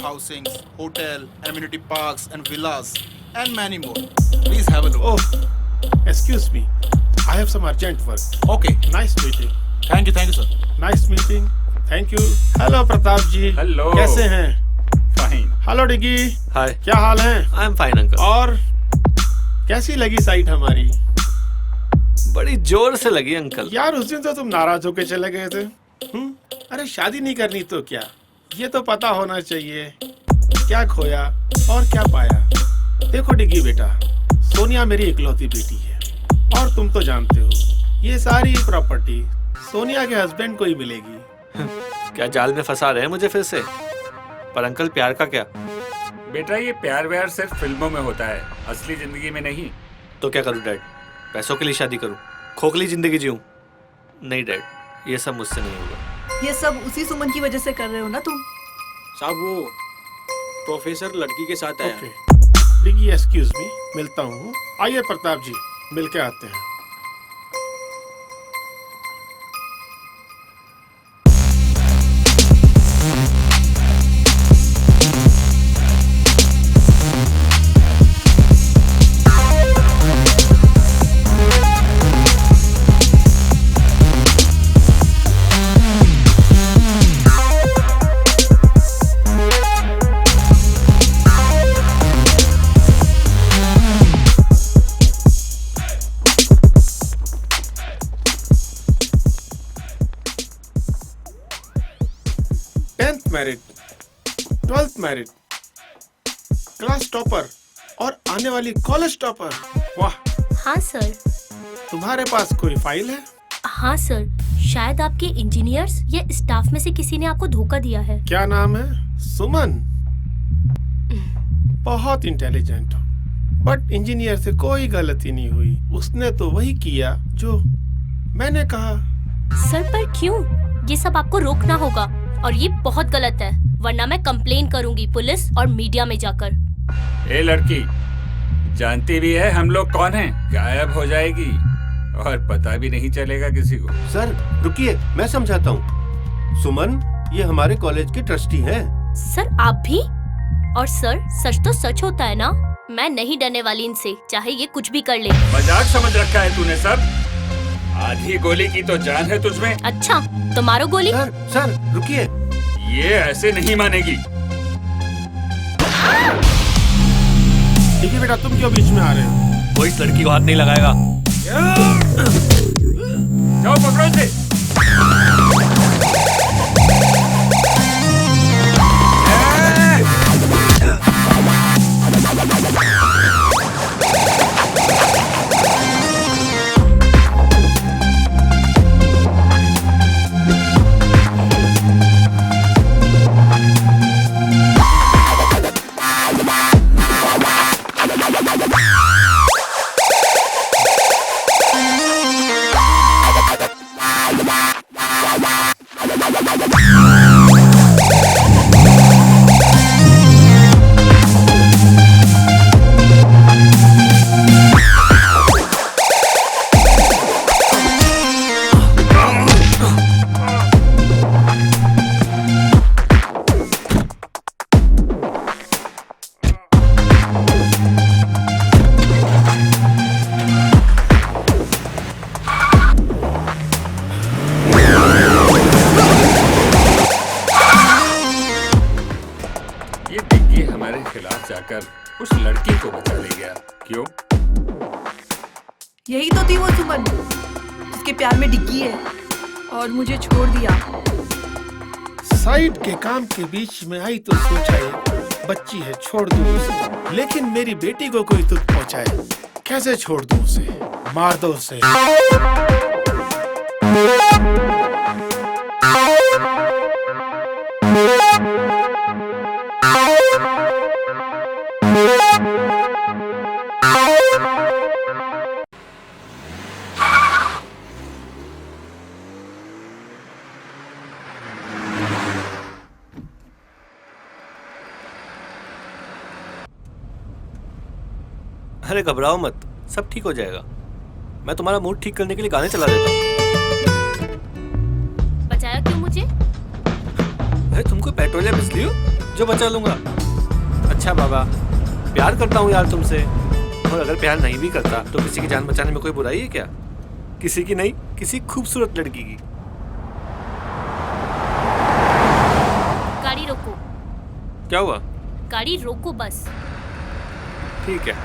Housings, hotel, amenity parks and villas and many more. Please have a look. Oh, excuse me. I have some urgent work. Okay. Nice meeting. Thank you sir. Nice meeting. Thank you. Hello Pratap ji. Hello. कैसे हैं? Fine. Hello डिगी. Hi. क्या हाल है? I'm fine uncle. और कैसी लगी site हमारी? बड़ी जोर से लगी अंकल। यार उस दिन तो तुम नाराज होके चले गए थे। अरे शादी नहीं करनी तो क्या, ये तो पता होना चाहिए क्या खोया और क्या पाया। देखो डिग्गी बेटा, सोनिया मेरी इकलौती बेटी है और तुम तो जानते हो ये सारी प्रॉपर्टी सोनिया के हस्बैंड को ही मिलेगी। क्या जाल में फंसा रहे हैं मुझे फिर से? पर अंकल प्यार का क्या? बेटा ये प्यार व्यार सिर्फ फिल्मों में होता है, असली जिंदगी में नहीं। तो क्या करूं डैड? पैसों के लिए शादी करूं? खोखली जिंदगी जीऊं? नहीं डैड, ये सब मुझसे नहीं होगा। ये सब उसी सुमन की वजह से कर रहे हो ना तुम? साहब वो प्रोफेसर लड़की के साथ आया। डिग्गी एक्सक्यूज मी, मिलता हूँ। आइए प्रताप जी, मिल के आते हैं। Married, 12th married, class topper और आने वाली कॉलेज टॉपर। वाह। हाँ सर। तुम्हारे पास कोई फाइल है? हाँ सर, शायद आपके इंजीनियर्स या स्टाफ में से किसी ने आपको धोखा दिया है। क्या नाम है? सुमन। बहुत इंटेलिजेंट हो, बट इंजीनियर से कोई गलती नहीं हुई। उसने तो वही किया जो मैंने कहा। सर पर क्यों? ये सब आपको रोकना होगा और ये बहुत गलत है, वरना मैं कंप्लेन करूंगी पुलिस और मीडिया में जाकर। ए लड़की, जानती भी है हम लोग कौन हैं? गायब हो जाएगी और पता भी नहीं चलेगा किसी को। सर रुकिए, मैं समझाता हूँ। सुमन ये हमारे कॉलेज के ट्रस्टी हैं। सर आप भी? और सर सच तो सच होता है ना, मैं नहीं डरने वाली इनसे, चाहे ये कुछ भी कर ले। मजाक समझ रखा है तूने सब? आधी गोली की तो जान है तुझमें। अच्छा तो मारो गोली। सर रुकिए, ये ऐसे नहीं मानेगी। डिग्गी बेटा तुम क्यों बीच में आ रहे हो? कोई इस लड़की को हाथ नहीं लगाएगा। जाओ पकड़ो इसे। उस लड़की को बचा ले गया। क्यों? यही तो थी वो सुमन जिसके प्यार में डिग्गी है और मुझे छोड़ दिया। साइड के काम के बीच में आई तो सोचा ये बच्ची है छोड़ दूं उसे, लेकिन मेरी बेटी को कोई दुख पहुंचाए कैसे छोड़ दूं उसे? मार दो उसे। अरे घबराओ मत, सब ठीक हो जाएगा। मैं तुम्हारा मूड ठीक करने के लिए गाने चला देता हूँ। बचाया क्यों मुझे? अरे तुम कोई पेट्रोल या बिजली हो जो बचा लूंगा? अच्छा बाबा, प्यार करता हूँ यार तुमसे, और अगर प्यार नहीं भी करता तो किसी की जान बचाने में कोई बुराई है क्या? किसी की नहीं, किसी खूबसूरत लड़की की। गाड़ी रोको। क्या हुआ? गाड़ी रोको बस। ठीक है।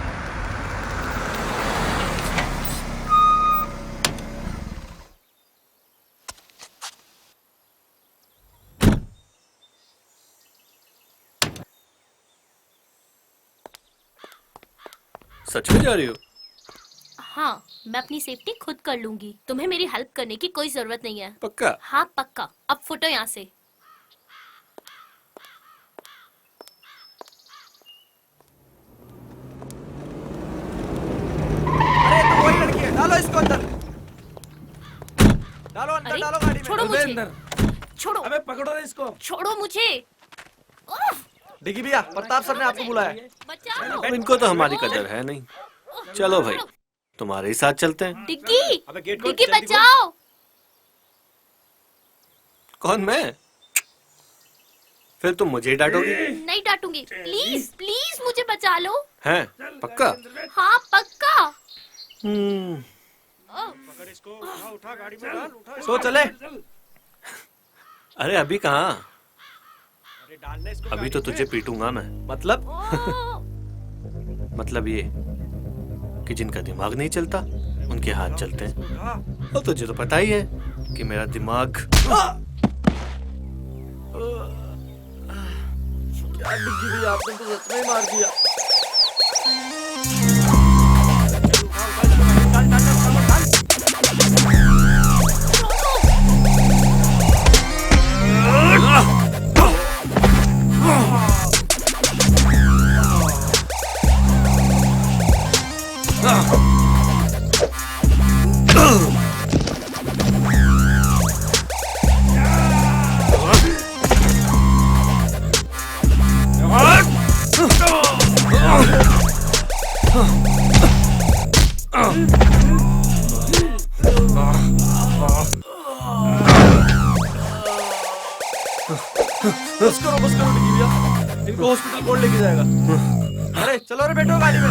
सच में जा रही हो? हाँ, मैं अपनी सेफ्टी खुद कर लूंगी। तुम्हें मेरी हेल्प करने की कोई जरूरत नहीं है। पक्का? हाँ पक्का। अब फुटो यहाँ से। अरे तो वही लड़की है, डालो इसको अंदर। डालो अंदर, अरे, डालो गाड़ी में। छोड़ो मुझे। छोड़ो। अबे पकड़ो ना इसको। छोड़ो मुझे। डिग्गी भैया, प्रताप सर ने आपको बुलाया। अब इनको तो हमारी कदर है नहीं। चलो भाई, तुम्हारे ही साथ चलते हैं। डिग्गी, डिग्गी बचाओ। कौन, मैं? फिर तुम मुझे ही डांटोगी? नहीं डांटूंगी। प्लीज प्लीज मुझे बचा लो। हैं? पक्का? हाँ पक्का। पकड़ इसको, उठा गाड़ी में डाल, उठा। सो चले। अरे अभी कहाँ? अभी तो तुझे पीटूंगा मैं। मतलब? मतलब ये कि जिनका दिमाग नहीं चलता उनके हाथ चलते हैं। और तुझे तो पता ही है कि मेरा दिमाग। क्या डिग्गी भैया, आपने तो सच में ही मार दिया। बस करो डिग्गी भैया, इनको हॉस्पिटल कौन लेके जाएगा? अरे चलो रे, बैठो गाड़ी में।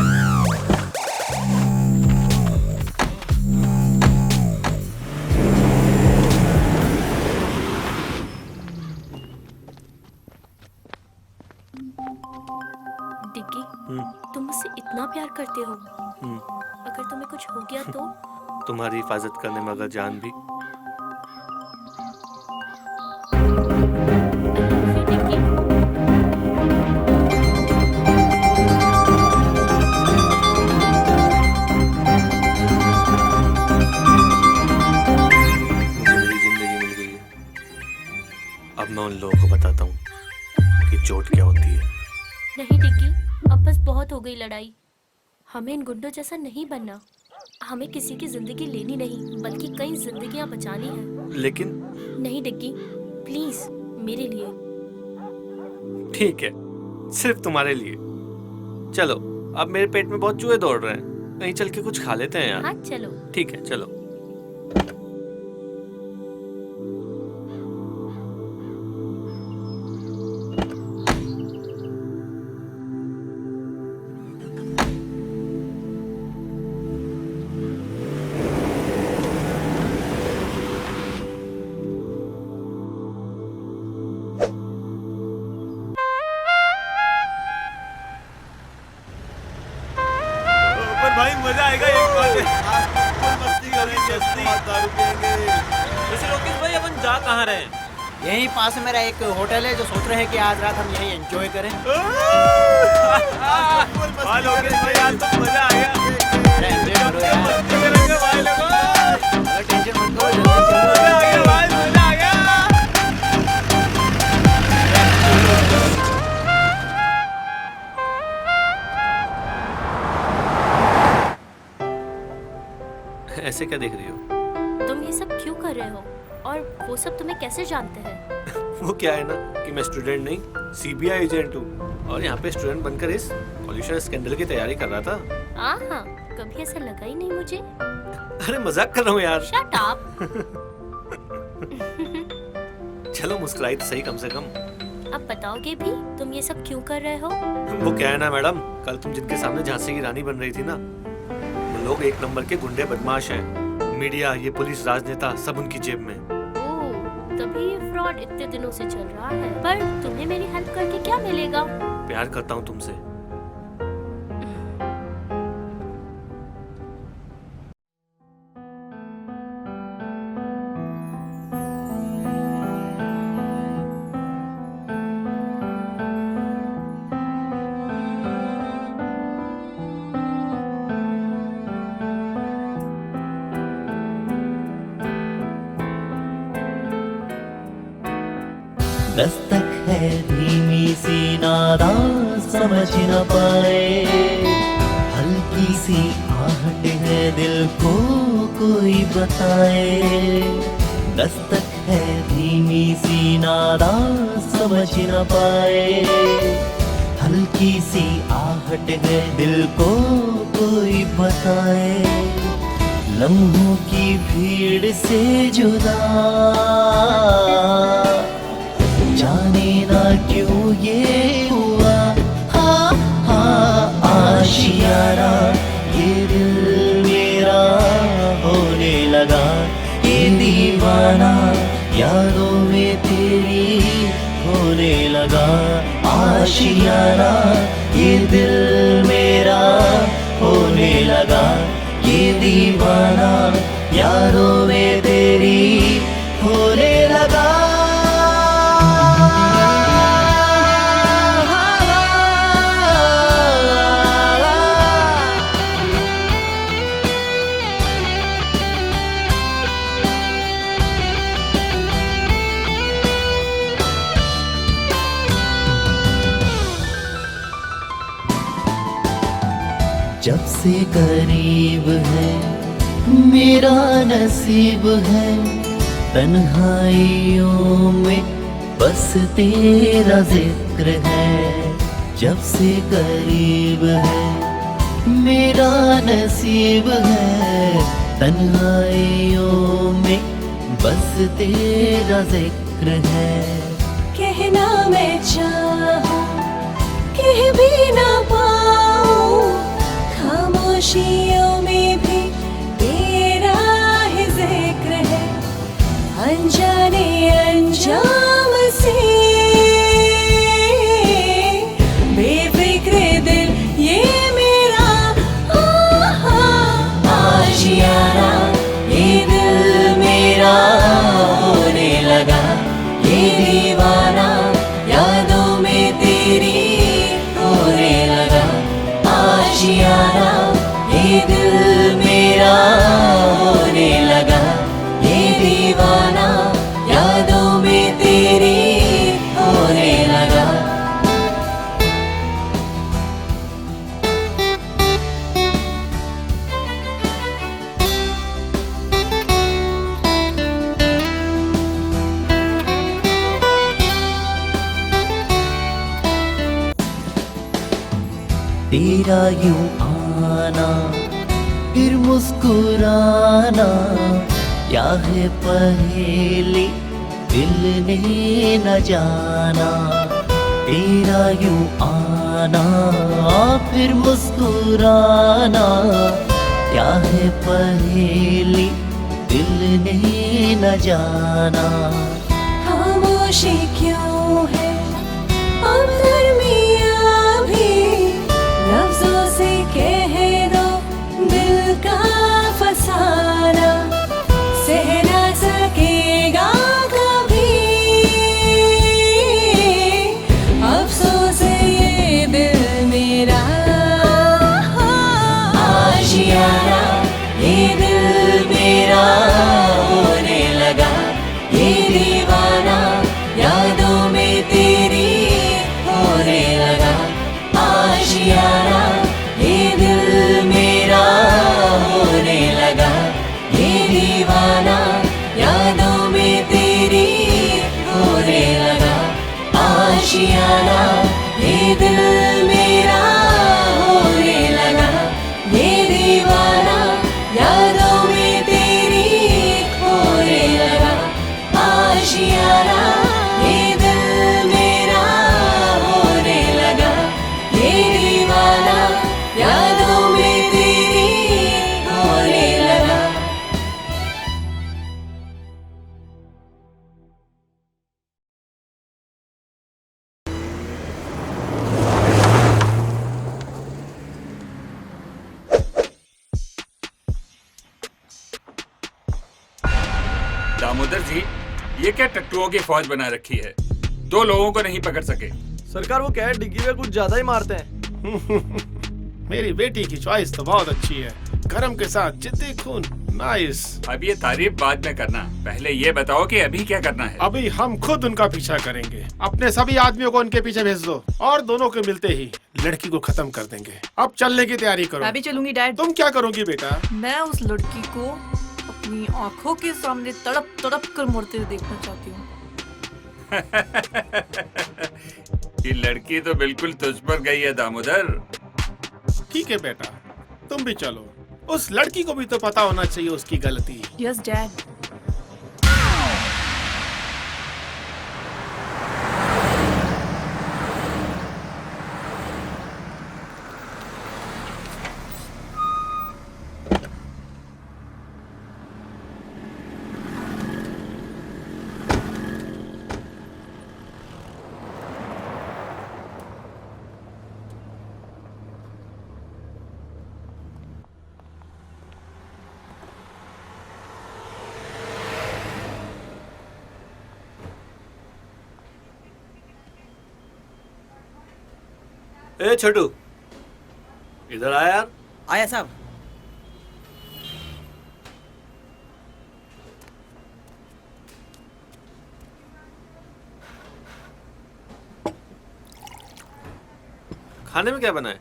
करते हो। अगर तुम्हें कुछ हो गया तो? तुम्हारी हिफाजत करने में अगर जान भी। अब मैं उन लोगों को बताता हूँ कि चोट क्या होती है। नहीं डिग्गी, अब बस बहुत हो गई लड़ाई। हमें इन गुंडों जैसा नहीं बनना। हमें किसी की जिंदगी लेनी नहीं, बल्कि कई जिंदगियां बचानी है। लेकिन नहीं डिग्गी, प्लीज मेरे लिए। ठीक है, सिर्फ तुम्हारे लिए। चलो, अब मेरे पेट में बहुत चूहे दौड़ रहे हैं, कहीं चल के कुछ खा लेते हैं यार। हाँ चलो। ठीक है, चलो। भाई मजा आएगा एक बार मस्ती करेंगे, दारू पिएंगे। वैसे लोकेश भाई अपन जा कहाँ रहे हैं? यहीं पास में मेरा एक होटल है जो सोच रहे हैं कि आज रात हम यहीं एंजॉय करें। लोकेश भाई आज तो मजा आएगा। मस्ती करेंगे भाई लोग। टेंशन मत लो, मजा आ गया भाई, मजा आ गया। ऐसे क्या देख रही हो? तुम ये सब क्यों कर रहे हो? और वो सब तुम्हें कैसे जानते हैं? वो क्या है ना कि मैं स्टूडेंट नहीं, सीबीआई एजेंट हूँ और यहाँ पे स्टूडेंट बनकर इस पॉल्यूशन स्कैंडल की तैयारी कर रहा था। हाँ, कभी ऐसा लगा ही नहीं मुझे। अरे मजाक कर रहा हूँ यार। Shut up. चलो मुस्कुराई तो सही कम से कम। अब बताओगे भी तुम ये सब क्यों कर रहे हो? वो क्या है ना मैडम, कल तुम जिनके सामने झांसी की रानी बन रही थी ना, वो लोग एक नंबर के गुंडे बदमाश हैं। मीडिया, ये पुलिस, राजनेता सब उनकी जेब में। ओह, तभी ये फ्रॉड इतने दिनों से चल रहा है। पर तुम्हें मेरी हेल्प करके क्या मिलेगा? प्यार करता हूँ तुमसे। दस्तक है धीमी सी नादान समझ न पाए, हल्की सी आहट है दिल को कोई बताए। दस्तक है धीमी सी नादान समझ न पाए, हल्की सी आहट है दिल को कोई बताए। लम्हों की भीड़ से जुदा जाने ना क्यों ये हुआ। हाँ हाँ आशियाना ये दिल मेरा होने लगा, ये दीवाना यादों में तेरी होने लगा। आशियाना ये दिल मेरा होने लगा, ये दीवाना यादों में तेरी होने लगा। जब से करीब है मेरा नसीब है, तन्हाइयों में बस तेरा जिक्र है। जब से करीब है मेरा नसीब है, तन्हाइयों में बस तेरा जिक्र है। कहना मैं चाहूं कह भी ना पाऊं, खामोशियों में भी तेरा ही जिक्र है। अनजाने अंजाम से बेफिक्र दिल ये मेरा तेरा यूं आना फिर मुस्कुराना, क्या है पहेली दिल ने न जाना। तेरा यूं आना फिर मुस्कुराना, क्या है पहेली दिल ने न जाना। खामोशी क्यों है अब दरमियाँ भी, लफ्जों से कह दो दिल का फसाना, सह ना सकेगा कभी अफसोस ये दिल मेरा। आशियाना ये दिल मेरा होने लगा, ये दीवाना यादों में तेरी होने लगा। आशियाना ये दिल मेरा होने लगा, ये दीवाना यादों में तेरी होने लगा। आशियाना ये दिल मेरा होने लगा, ये दीवाना यादों में तेरी होने लगा। आशियाना ये दिल मेरा होने लगा, ये दीवाना यादों में तेरी होने लगा। दामोदर जी, ये क्या टट्टुओं की फौज बना रखी है? 2 लोगों को नहीं पकड़ सके। सरकार वो क्या है, डिग्गी में कुछ ज्यादा ही मारते हैं। मेरी बेटी की चॉइस तो बहुत अच्छी है, गरम के साथ जिद्दी खून, नाइस। अब ये तारीफ बाद में करना, पहले ये बताओ कि अभी क्या करना है? अभी हम खुद उनका पीछा करेंगे। अपने सभी आदमियों को उनके पीछे भेज दो और दोनों को मिलते ही लड़की को खत्म कर देंगे। अब चलने की तैयारी करो। मैं भी चलूंगी डैड। तुम क्या करोगी बेटा? मैं उस लड़की को अपनी आंखों के सामने तड़प तड़प कर मरते हुए देखना चाहती हूँ। ये लड़की तो बिल्कुल तुझ पर गई है दामोदर। ठीक है बेटा, तुम भी चलो। उस लड़की को भी तो पता होना चाहिए उसकी गलती। Yes dad. ए छोटू, इधर आया यार। आया साहब। खाने में क्या बना है?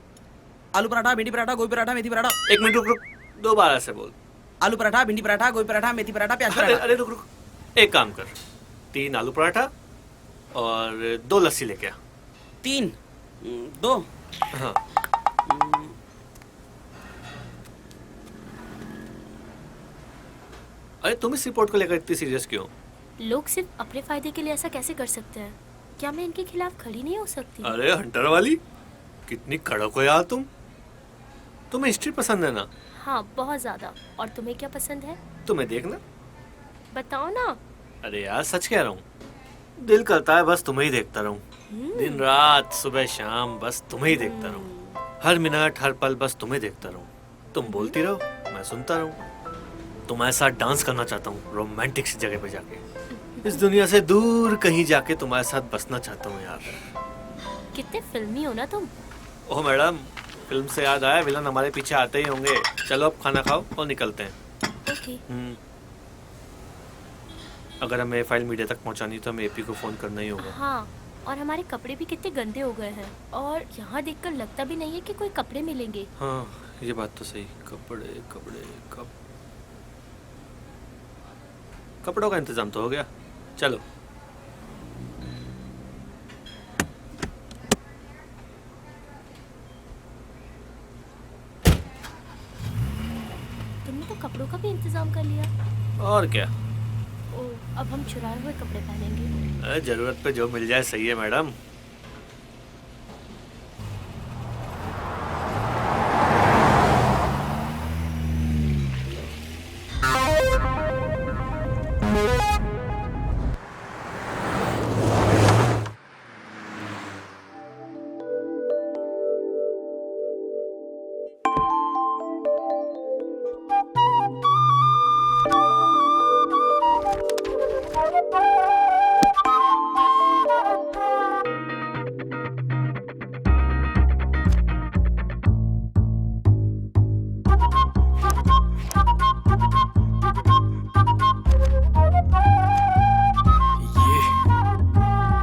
आलू पराठा, भिंडी पराठा, गोभी पराठा, मेथी पराठा। 1 मिनट रुक रुक, 2 बार ऐसे बोल। आलू पराठा, भिंडी पराठा, गोभी पराठा, मेथी पराठा, प्याज अरे पराठा। अरे रुक रुक, एक काम कर, 3 आलू पराठा और 2 लस्सी लेके आ। 3, 2। हाँ। अरे तुम इस रिपोर्ट को लेकर इतनी सीरियस क्यों? लोग सिर्फ अपने फायदे के लिए ऐसा कैसे कर सकते हैं? क्या मैं इनके खिलाफ खड़ी नहीं हो सकती? अरे हंटर वाली, कितनी कड़क हो यार तुम। तुम्हें हिस्ट्री पसंद है ना? हाँ, बहुत ज्यादा। और तुम्हें क्या पसंद है? तुम्हें देखना। बताओ ना। अरे यार सच कह रहा हूँ, दिल करता है बस तुम्हें ही देखता रहूं। दिन रात सुबह शाम बस तुम्हें ही देखता रहूं। हर मिनट हर पल बस तुम्हें देखता रहूं। तुम बोलती रहो, मैं सुनता रहूं। तुम्हारे साथ डांस करना चाहता हूँ रोमांटिक सी जगह पे जाके। इस दुनिया से दूर कहीं जाके तुम्हारे साथ बसना चाहता हूँ यार। कितने फिल्मी हो ना तुम। ओह मैडम, फिल्म से याद आया, विलन हमारे पीछे आते ही होंगे। चलो अब खाना खाओ और निकलते हैं। ओके। अगर हमें फाइल मीडिया तक पहुंचानी तो हमें एपी को फोन करना ही होगा। हाँ, और हमारे कपड़े भी कितने गंदे हो गए हैं और यहाँ देखकर लगता भी नहीं है कि कोई कपड़े मिलेंगे। हाँ ये बात तो सही। कपड़ों का इंतजाम तो हो गया। चलो। और क्या, ओ, अब हम चुराए हुए कपड़े पहनेंगे। जरूरत पे जो मिल जाए सही है मैडम।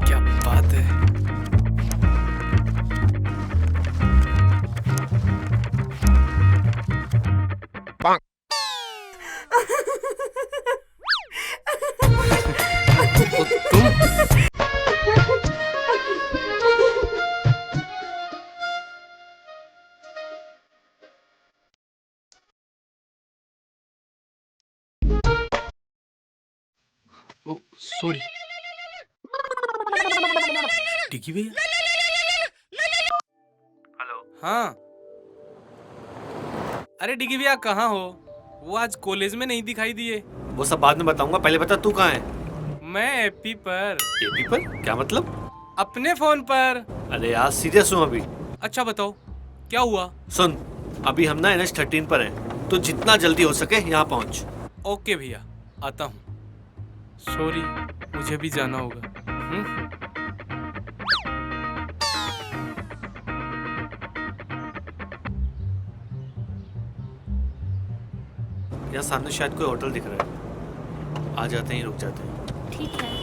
क्या बात है। सॉरी टिकी भैया। हेलो। हाँ, अरे डिगी भैया कहाँ हो? वो आज कॉलेज में नहीं दिखाई दिए। वो सब बाद में बताऊंगा, पहले बता तू कहाँ है? मैं एपी पर। एपी पर? क्या मतलब? अपने फोन पर। अरे यार सीरियस हूँ अभी। अच्छा बताओ क्या हुआ? सुन, अभी हम ना NH13 पर हैं, तो जितना जल्दी हो सके यहाँ पहुँच। ओके भैया, आता हूँ। सॉरी, मुझे भी जाना होगा। यहाँ सामने शायद कोई होटल दिख रहा है, आ जाते ही रुक जाते हैं। ठीक है।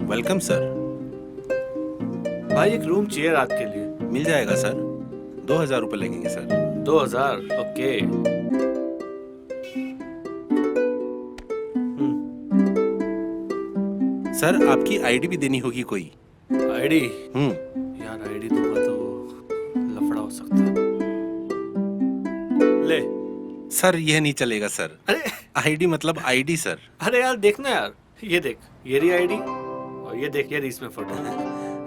Welcome sir. भाई एक रूम चाहिए रात के लिए। मिल जाएगा सर, 2000 रुपये लगेंगे सर। 2000? ओके। सर आपकी आईडी भी देनी होगी कोई। आईडी? यार आईडी दूंगा तो लफड़ा हो सकता है। ले। सर यह नहीं चलेगा सर। अरे आईडी मतलब आईडी सर। अरे यार देखना यार, ये देख, ये रही आईडी और ये देख, ये रही इसमें फोटो।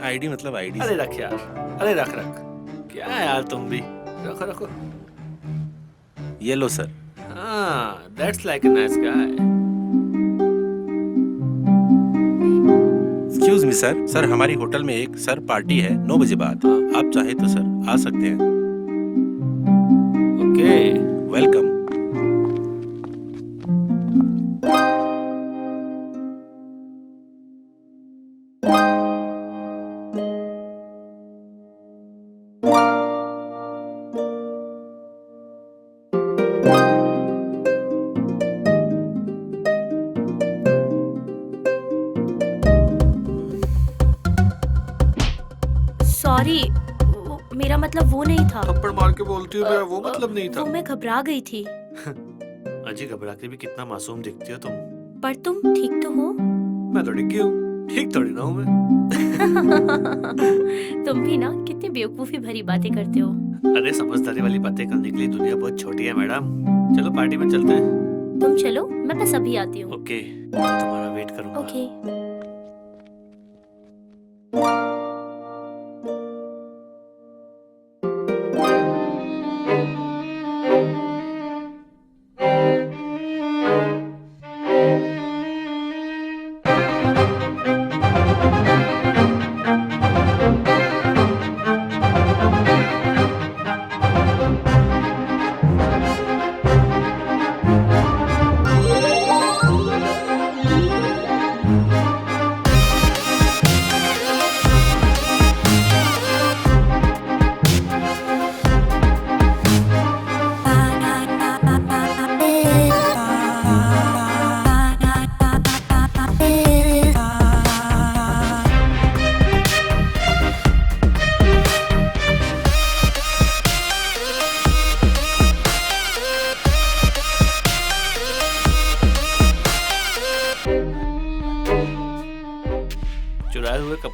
आईडी मतलब आईडी। अरे रख यार, अरे रख रख। क्या है यार तुम भी, रखो रखो। ये लो सर। हाँ, that's like a nice guy. Excuse me sir, sir हमारी होटल में एक सर पार्टी है 9 बजे बाद। आप चाहे तो सर आ सकते हैं। Okay, welcome. सॉरी, मेरा मतलब वो नहीं था। थप्पड़ मार के बोलती हूँ, मेरा वो मतलब नहीं था। वो मैं घबरा गई थी। अजी घबरा के भी कितना मासूम दिखती हो तुम। पर तुम ठीक तो हो? मैं तो डिग्गी हूँ, ठीक थोड़ी ना हूँ मैं। तुम भी ना कितनी बेवकूफी भरी बातें करते हो। अरे समझदारी वाली बातें करने के लिए दुनिया बहुत छोटी है मैडम। चलो पार्टी में चलते हैं। तुम चलो, मैं बस अभी आती हूँ। ओके, मैं तुम्हारा वेट करूँगा। ओके।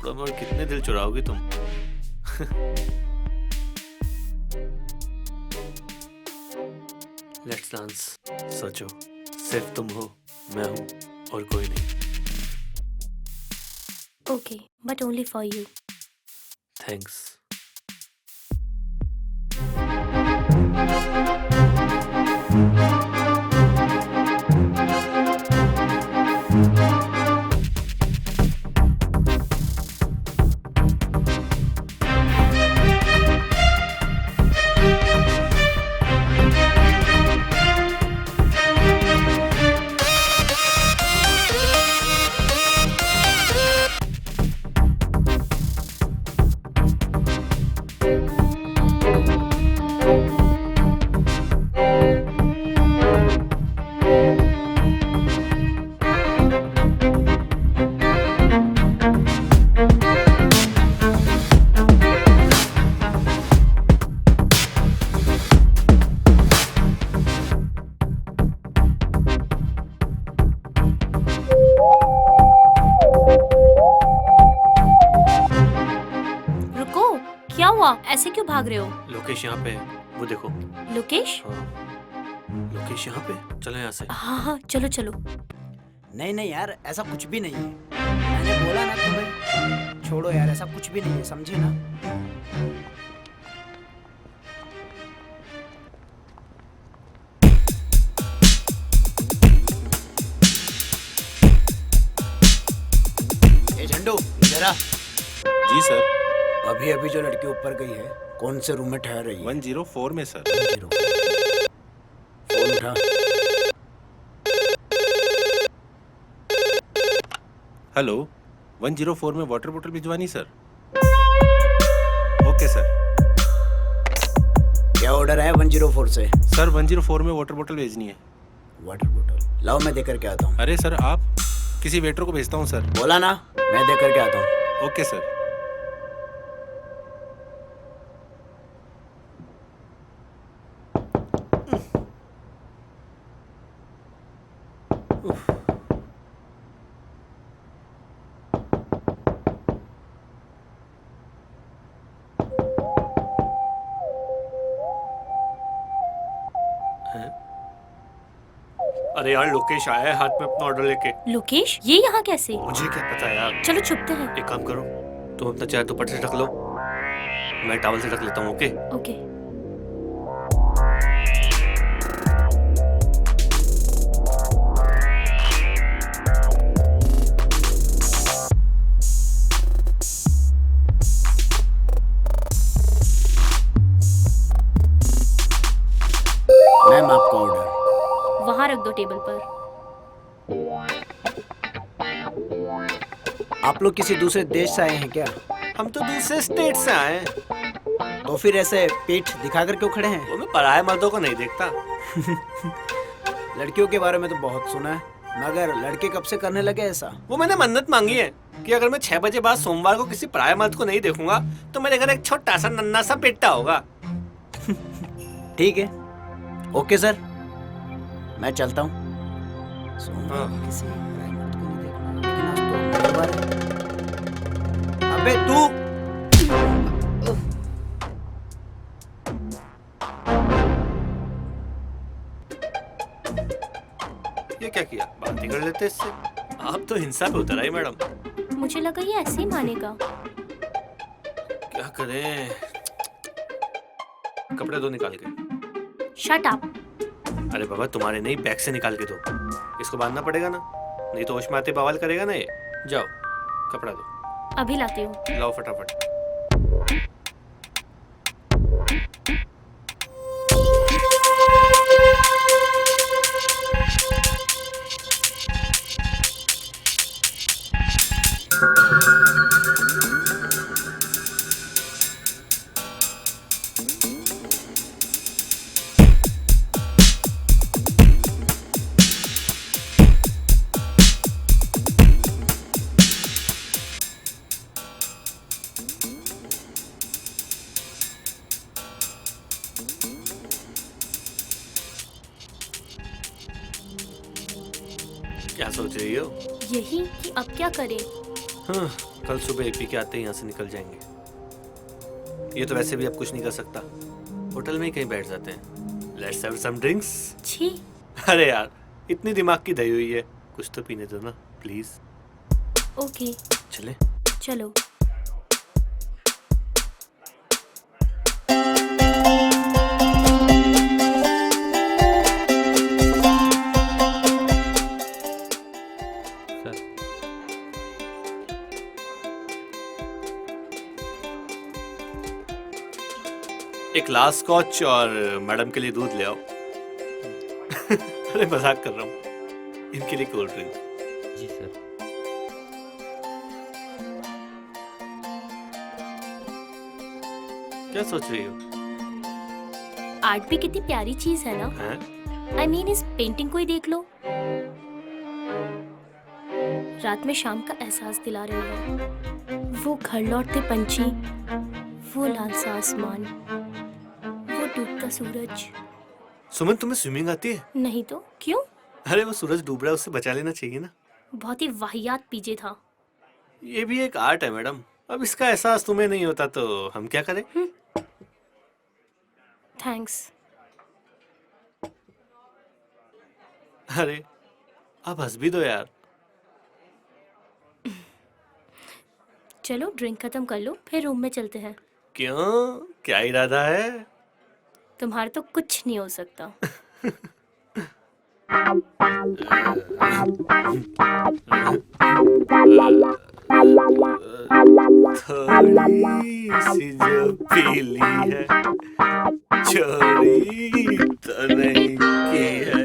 कमर कितने दिल चुराओगी तुम? Let's dance. सोचो, सिर्फ तुम हो, मैं हूँ और कोई नहीं। Okay, but only for you. Thanks. रुको, क्या हुआ? ऐसे क्यों भाग रहे हो? लोकेश यहाँ पे है, वो देखो। लोकेश? हाँ, लोकेश यहाँ पे। चलो यहाँ से। हाँ हाँ, चलो चलो। नहीं नहीं यार, ऐसा कुछ भी नहीं है। मैंने बोला ना तुम्हें, छोड़ो यार, ऐसा कुछ भी नहीं है, समझे ना? ए झंडू, जरा। जी सर। अभी अभी जो लड़की ऊपर गई है, कौन से रूम में ठहर रही है? 104 में सर। फोन उठा। हेलो, 104 में वाटर बोतल भिजवानी सर। Okay sir. क्या ऑर्डर है 104 से? सर 104 में वाटर बोतल भेजनी है। वाटर बोतल लाओ, मैं देकर के आता हूँ। अरे सर, आप किसी वेटर को भेजता हूँ सर। बोला ना, मैं देकर के आता हूँ। Okay sir. अरे यार, लोकेश आया है हाथ में अपना ऑर्डर लेके। लोकेश, ये यहाँ कैसे? मुझे क्या पता यार। चलो छुपते हैं। एक काम करो, तुम अपना चेहरा दुपट्टे से ढक लो, मैं टॉवल से ढक लेता हूँ। Okay okay. मैम, आपका ऑर्डर। वहाँ रख दो टेबल पर। आप लोग किसी दूसरे देश से आए हैं क्या? हम तो दूसरे स्टेट से आए हैं। तो फिर ऐसे पीठ दिखाकर क्यों खड़े हैं? वो मैं पराये मर्दों को नहीं देखता। लड़कियों के बारे में तो बहुत सुना है, मगर लड़के कब से करने लगे ऐसा? वो मैंने मन्नत मांगी है कि अगर मैं 6 बजे बाद सोमवार को किसी पराये मर्द को नहीं देखूंगा तो मेरे घर एक छोटा सा नन्ना सा बेटा होगा। ठीक है, ओके सर, मैं चलता हूँ। अबे तू! ये क्या किया? बात ही कर लेते इससे। आप तो हिंसा पे उतर आई मैडम। मुझे लगा ये ऐसे ही मानेगा। क्या करें? कपड़े दो निकाल के। Shut up. अरे बाबा, तुम्हारे नहीं, बैग से निकाल के दो। इसको बांधना पड़ेगा ना, नहीं तो होश में आते बवाल करेगा ना ये। जाओ, कपड़ा दो। अभी लाती हूँ। लाओ फटाफट। क्या सोच रही हो? यही कि अब क्या करें? हाँ, कल सुबह एपी के आते ही यहाँ से निकल जाएंगे। ये तो वैसे भी अब कुछ नहीं कर सकता, होटल में ही कहीं बैठ जाते हैं। Let's have some drinks. छी। अरे यार, इतनी दिमाग की दही हुई है, कुछ तो पीने दो ना प्लीज। ओके चले। चलो। एक लास्ट स्कॉच और मैडम के लिए दूध ले आओ। अरे मजाक कर रहा हूँ, इनके लिए कोल्ड ड्रिंक। जी सर। क्या सोच रही हो? आर्ट भी कितनी प्यारी चीज है ना। आई मीन इस पेंटिंग को ही देख लो, रात में शाम का एहसास दिला रही है। वो घर लौटते पंछी, वो लाल सा आसमान, वो डूबता सूरज। सुमन, तुम्हें स्विमिंग आती है? नहीं तो क्यों? अरे वो सूरज डूब रहा है, उससे बचा लेना चाहिए ना। बहुत ही वाहियात पीजे था। ये भी एक आर्ट है मैडम, अब इसका एहसास तुम्हें नहीं होता तो हम क्या करें? थैंक्स। अरे अब हंस भी दो यार। चलो ड्रिंक खत्म कर लो, फिर रूम में चलते हैं। क्यों, क्या इरादा है? तुम्हारा तो कुछ नहीं हो सकता। थोड़ी सी जो पीली है, चोरी तो नहीं की है।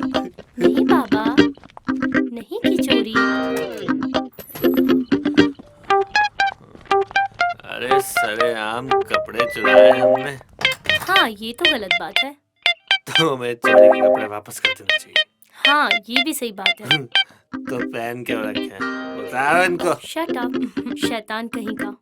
नहीं बाबा, नहीं की चोरी। अरे सरेआम कपड़े चुराए हमने। हाँ ये तो गलत बात है। तो हमें चोरी के कपड़े वापस कर देना चाहिए। हाँ ये भी सही बात है। तो पहन क्यों रखे हैं? उतारो इनको। शट अप, शैतान कहीं का।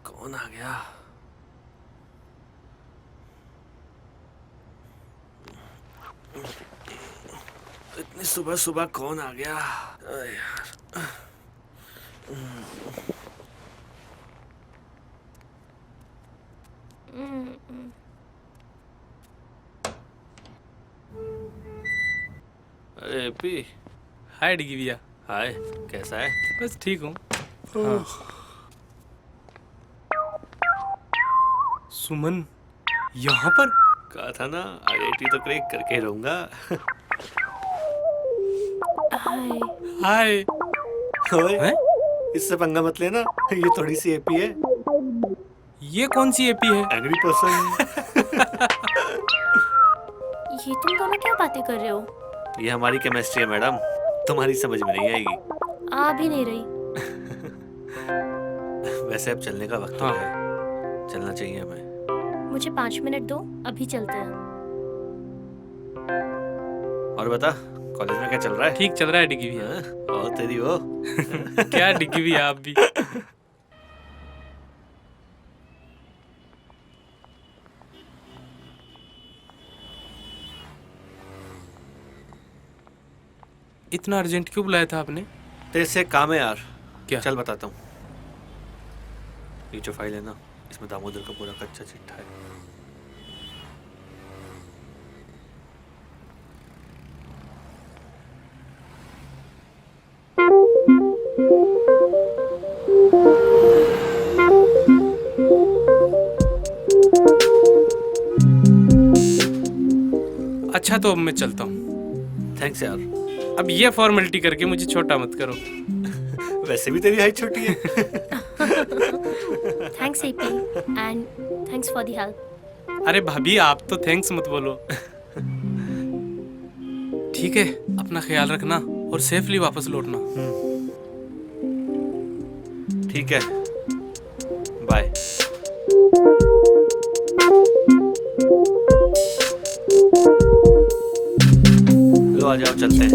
कौन आ गया? इतनी सुबह सुबह कौन आ गया? अरे यार। अरे पी। हाय डिगी भैया। हाय, कैसा है? बस ठीक हूँ। हाँ। सुमन यहाँ पर? कहा था ना, IIT तो क्रैक करके ही रहूंगा। हाय। हाय। ओए, इससे पंगा मत लेना, ये थोड़ी सी एपी है। ये कौन सी एपी है? Angry person. ये तुम दोनों क्या बातें कर रहे हो? ये हमारी केमिस्ट्री है मैडम, तुम्हारी समझ में नहीं आएगी। आ भी नहीं रही। वैसे अब चलने का वक्त हो गया है, चलना चाहिए हमें। मुझे 5 मिनट दो, अभी चलते हैं। और बता, कॉलेज में क्या चल रहा है? ठीक चल रहा है डिगी भैया। और तेरी वो क्या डिगी भैया, आप भी। इतना अर्जेंट क्यों बुलाया था आपने? तेरे से काम है यार। क्या? चल बताता हूँ। ये जो फाइल है ना, इसमें दामोदर का पूरा कच्चा चिट्ठा है। अच्छा तो अब मैं चलता हूँ। थैंक्स यार। अब ये फॉर्मेलिटी करके मुझे छोटा मत करो। वैसे भी तेरी हाइट छोटी है। Thanks AP and thanks for the help. अरे भाभी आप तो थैंक्स मत बोलो। ठीक है, अपना ख्याल रखना और सेफली वापस लौटना। ठीक है, बाय। लो आ जाओ, चलते हैं।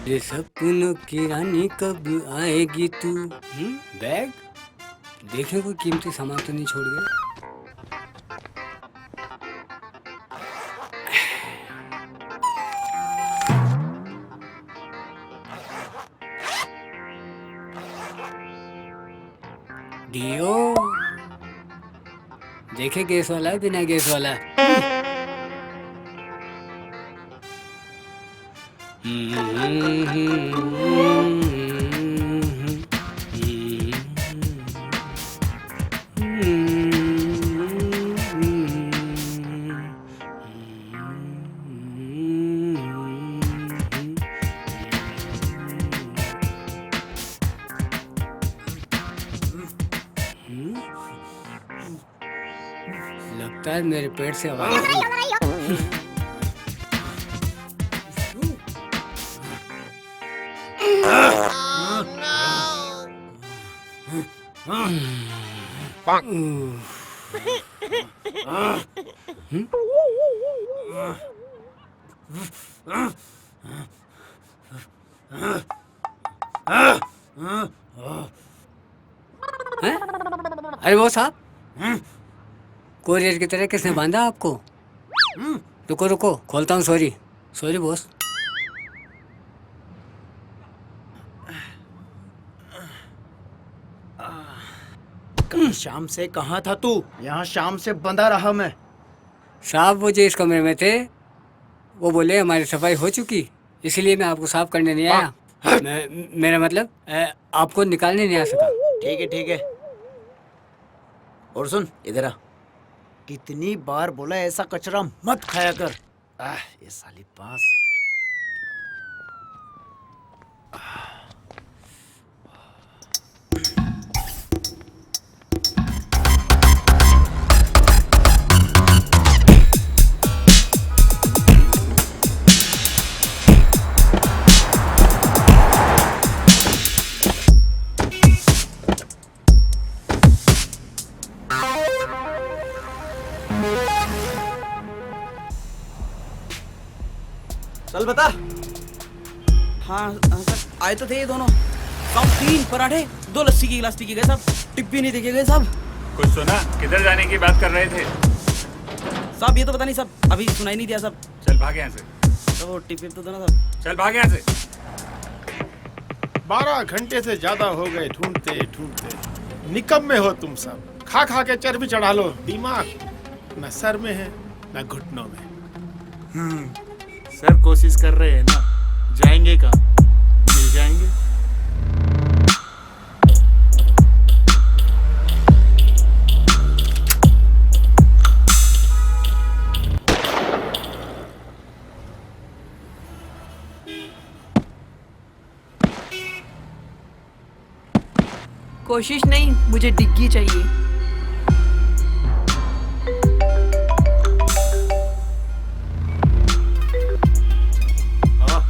ये सपनों की रानी कब आएगी तू? बैग देखे कोई कीमती सामान तो नहीं छोड़ गया। डियो देखे गैस वाला है बिना गैस वाला। लगता है मेरे पेट से आवाज आ रही है। अरे वो साहब, कोरियर की तरह किसने बांधा आपको? रुको रुको, खोलता हूँ। Sorry sorry boss. कल शाम से कहाँ था तू? यहाँ शाम से बंधा रहा मैं। साहब वो जो इस कमरे में थे वो बोले हमारी सफाई हो चुकी, इसलिए मैं आपको साफ करने नहीं आया। मेरा मतलब आपको निकालने नहीं आ सका। ठीक है ठीक है। और सुन इधर आ, कितनी बार बोला ऐसा कचरा मत खाया कर। ये साली पास। चल बता। हाँ सर आए तो थे ये दोनों। साहब 3 पराठे 2 लस्सी की गिलास पी के गए साहब। टिप भी नहीं देखे गए साहब। कुछ सुना? किधर जाने की बात कर रहे थे? साहब ये तो पता नहीं साहब, अभी सुनाई नहीं दिया साहब। चल भाग यहाँ से। तो वो टिप तो ना साहब। चल भाग यहाँ से। 12 घंटे से ज्यादा हो गए ढूंढते ढूंढते। निकम्मे हो तुम सब। खा खा के चर्बी चढ़ा लो। दिमाग न सर में है न घुटनों में। सर कोशिश कर रहे हैं ना, जाएंगे कहाँ? मिल जाएंगे। कोशिश नहीं, मुझे डिग्गी चाहिए।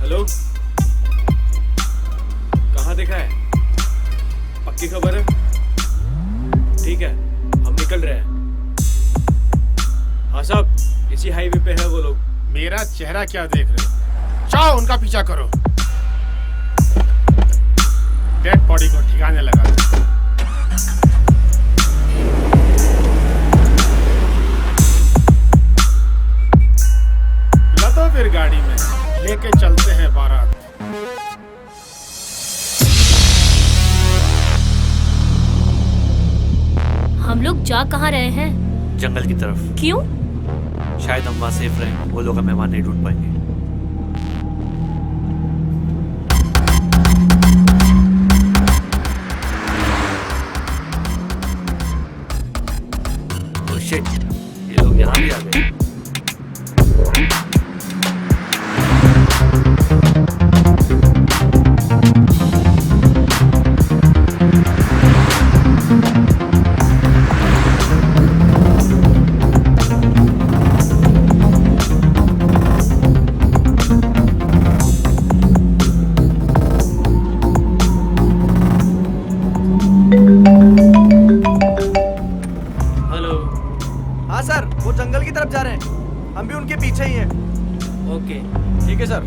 हेलो, कहाँ देखा है? पक्की खबर है? ठीक है, हम निकल रहे हैं। हाँ साहब, इसी हाईवे पे है वो लोग। मेरा चेहरा क्या देख रहे हो? जाओ उनका पीछा करो। डेड बॉडी को ठिकाने लगा दो। लदो फिर गाड़ी में, लेके चलते हैं बारात। हम लोग जा कहाँ रहे हैं? जंगल की तरफ। क्यों? शायद हम वहाँ सेफ रहें, वो लोग हमें वहाँ नहीं ढूंढ पाएंगे। शिट, ये लोग यहाँ भी आ गए। हेलो। हाँ सर, वो जंगल की तरफ जा रहे हैं। हम भी उनके पीछे ही हैं। ओके। ठीक है सर।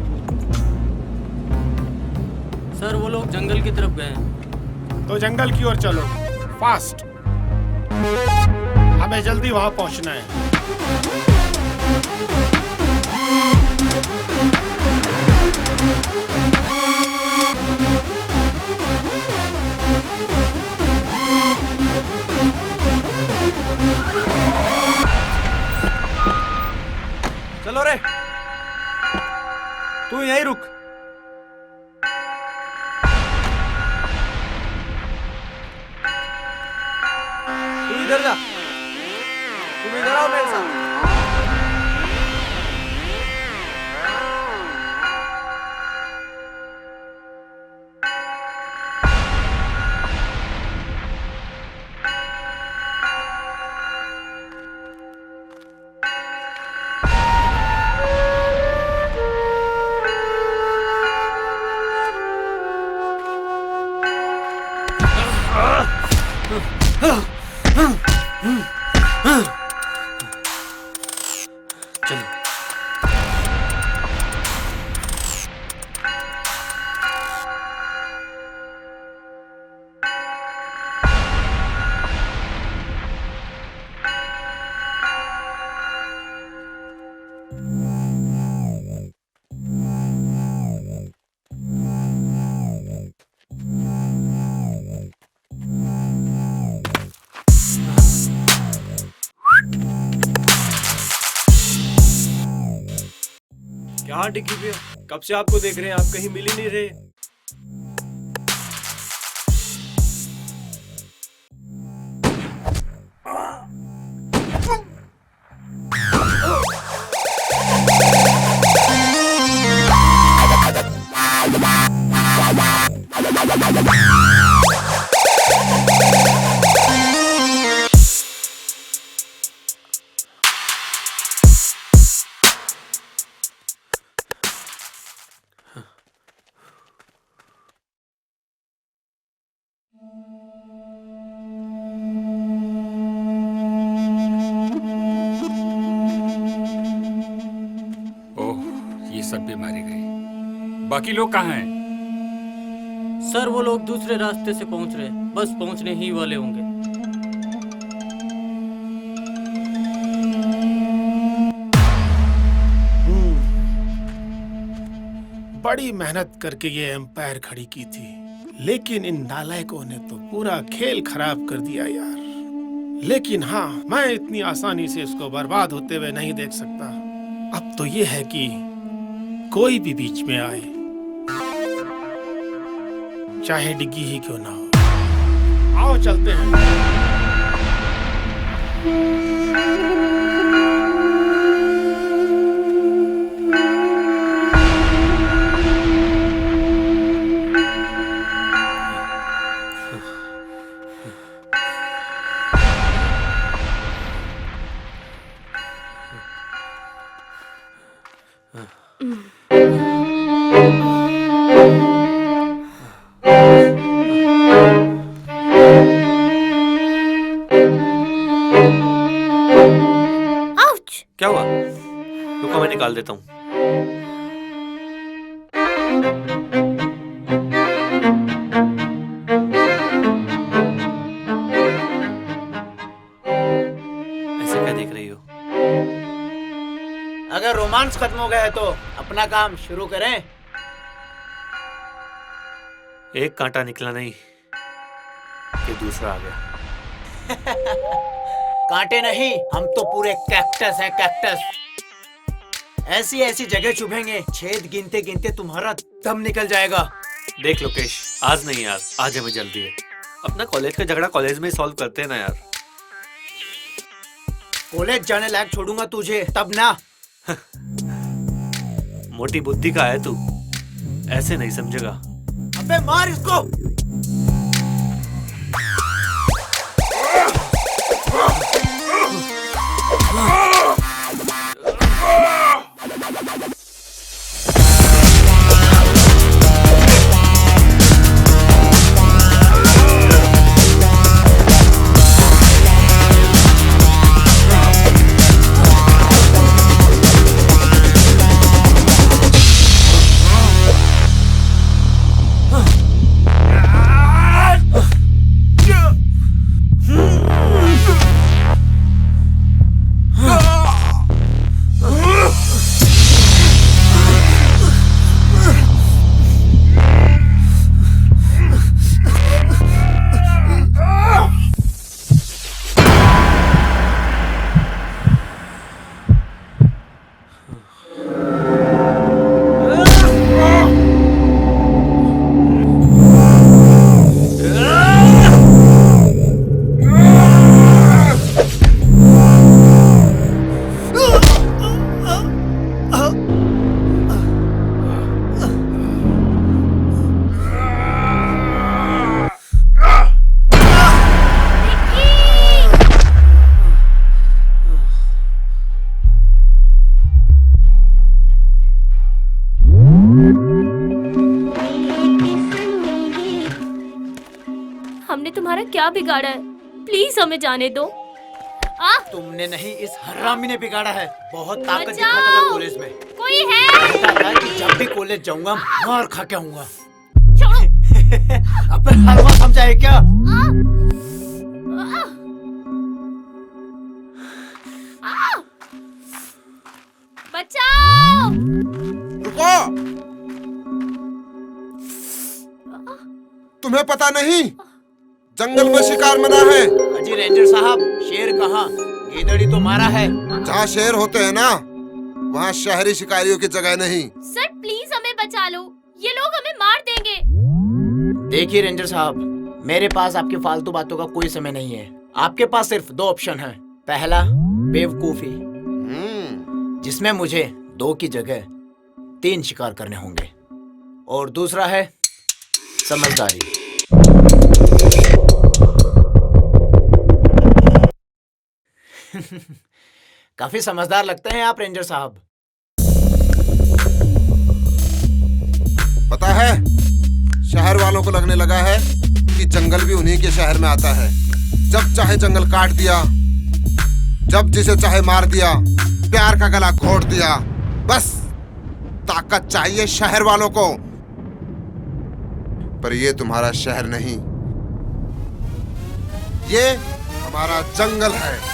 सर वो लोग जंगल की तरफ गए हैं। तो जंगल की ओर चलो, फास्ट। हमें जल्दी वहां पहुंचना है। चलो रे, तू यहीं रुक। तू इधर जा, तुम इधर आओ मेरे साथ। क्या डिग्गी भैया, कब से आपको देख रहे हैं, आप कहीं मिल ही नहीं रहे। ओह, ये सब भी मारे गए। बाकी लोग कहाँ हैं? सर वो लोग दूसरे रास्ते से पहुंच रहे हैं, बस पहुंचने ही वाले होंगे। बड़ी मेहनत करके ये एम्पायर खड़ी की थी, लेकिन इन नालायकों ने तो पूरा खेल खराब कर दिया यार। लेकिन हाँ, मैं इतनी आसानी से इसको बर्बाद होते हुए नहीं देख सकता। अब तो ये है कि कोई भी बीच में आए, चाहे डिग्गी ही क्यों ना हो। आओ चलते हैं। क्या हुआ? रुको, मैं निकाल देता हूँ। ऐसे क्या देख रही हो? अगर रोमांस खत्म हो गया है तो अपना काम शुरू करें। एक कांटा निकला नहीं कि दूसरा आ गया। कांटे नहीं, हम तो पूरे कैक्टस है, कैक्टस। ऐसी ऐसी जगह चुभेंगे, छेद गिनते गिनते तुम्हारा दम निकल जाएगा। देख लोकेश, आज नहीं यार, आज हमें जल्दी है। अपना कॉलेज का झगड़ा कॉलेज में ही सॉल्व करते हैं ना यार। कॉलेज जाने लायक छोड़ूंगा तुझे तब ना। मोटी बुद्धि का है तू, ऐसे नहीं समझेगा। अबे मार इसको। हमने तुम्हारा क्या बिगाड़ा है? प्लीज हमें जाने दो। तुमने नहीं, इस हरामी ने बिगाड़ा है। बहुत ताकत बचाओ! दिखाता था कॉलेज में। कोई है? कहता था कि जब भी कॉलेज जाऊंगा मार खा के आऊंगा। अब हलवा समझा है क्या? बचाओ! रुको! तुम्हें पता नहीं जंगल में शिकार मना है। अजी रेंजर साहब, शेर कहाँ? गीदड़ी तो मारा है। जहाँ शेर होते हैं ना, वहाँ शहरी शिकारियों की जगह नहीं। सर प्लीज हमें बचा लो, ये लोग हमें मार देंगे। देखिए रेंजर साहब, मेरे पास आपकी फालतू बातों का कोई समय नहीं है। आपके पास सिर्फ दो ऑप्शन हैं। पहला बेवकूफी, जिसमें मुझे 2 की जगह 3 शिकार करने होंगे, और दूसरा है समझदारी। काफी समझदार लगते हैं आप रेंजर साहब। पता है, शहर वालों को लगने लगा है कि जंगल भी उन्हीं के शहर में आता है। जब चाहे जंगल काट दिया, जब जिसे चाहे मार दिया, प्यार का गला घोट दिया। बस ताकत चाहिए शहर वालों को। पर ये तुम्हारा शहर नहीं, ये हमारा जंगल है।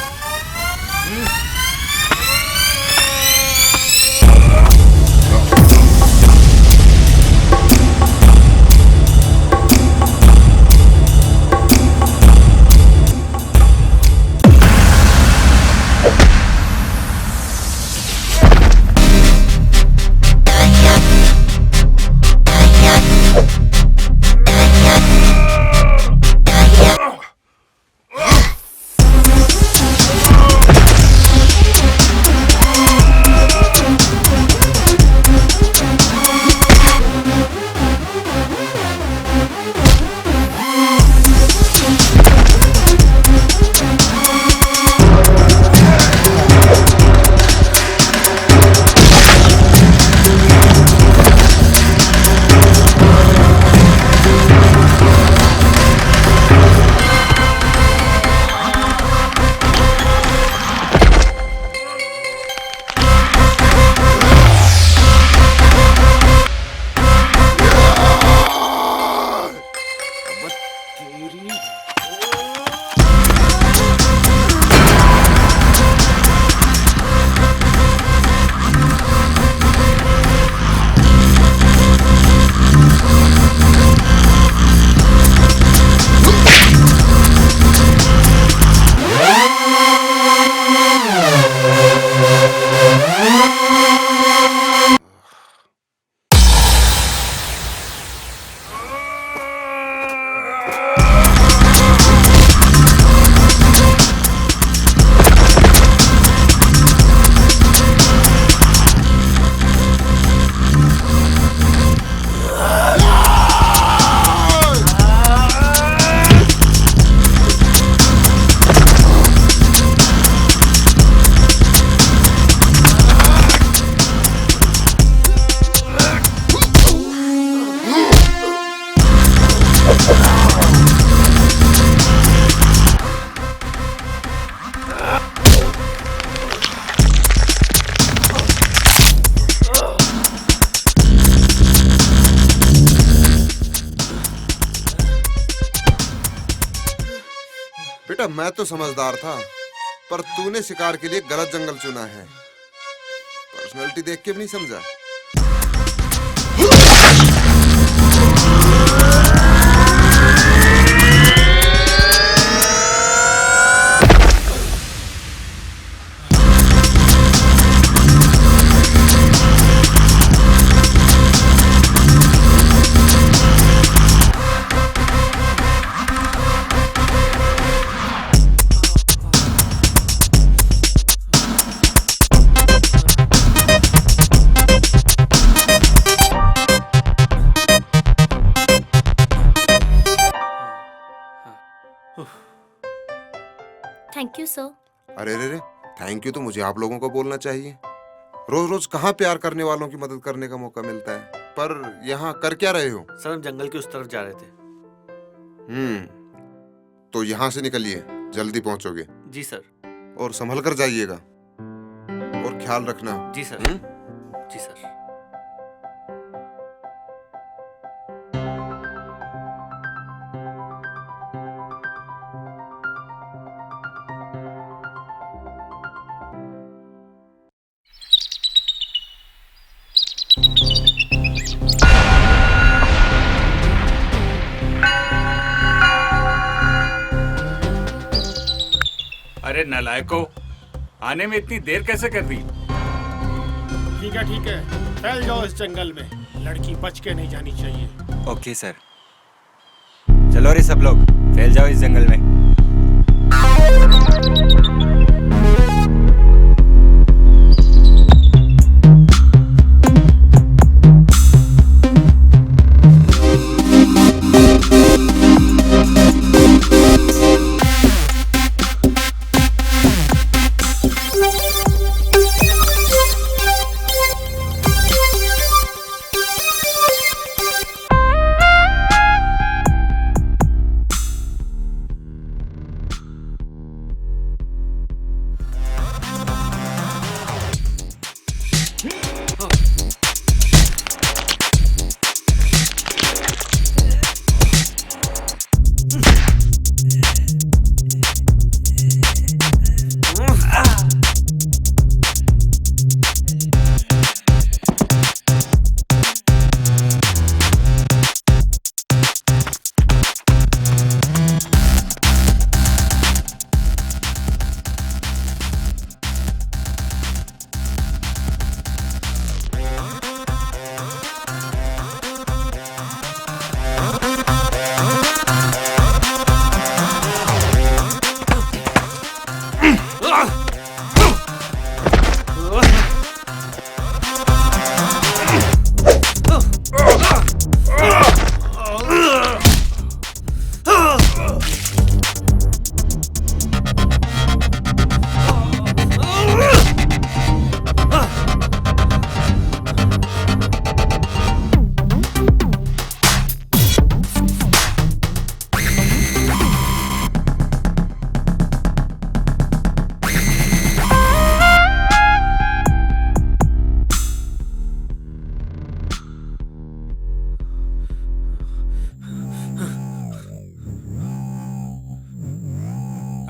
बेटा मैं तो समझदार था, पर तूने शिकार के लिए गलत जंगल चुना है। पर्सनालिटी देख के भी नहीं समझा। Thank you sir. अरे रे रे, थैंक यू तो मुझे आप लोगों को बोलना चाहिए। रोज रोज कहाँ प्यार करने वालों की मदद करने का मौका मिलता है। पर यहाँ कर क्या रहे हो? सर हम जंगल की उस तरफ जा रहे थे। तो यहाँ से निकलिए, जल्दी पहुँचोगे। जी सर। और संभल कर जाइएगा और ख्याल रखना। जी सर। जी सर। अरे नालायको, आने में इतनी देर कैसे कर दी? ठीक है, फैल जाओ इस जंगल में। लड़की बच के नहीं जानी चाहिए। Okay sir. चलो रे सब लोग, फैल जाओ इस जंगल में।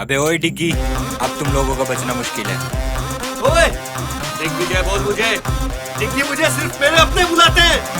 अबे ओए डिग्गी, अब तुम लोगों का बचना मुश्किल है। ओए, दिग्विजय बोल मुझे। डिग्गी मुझे सिर्फ मेरे अपने बुलाते हैं।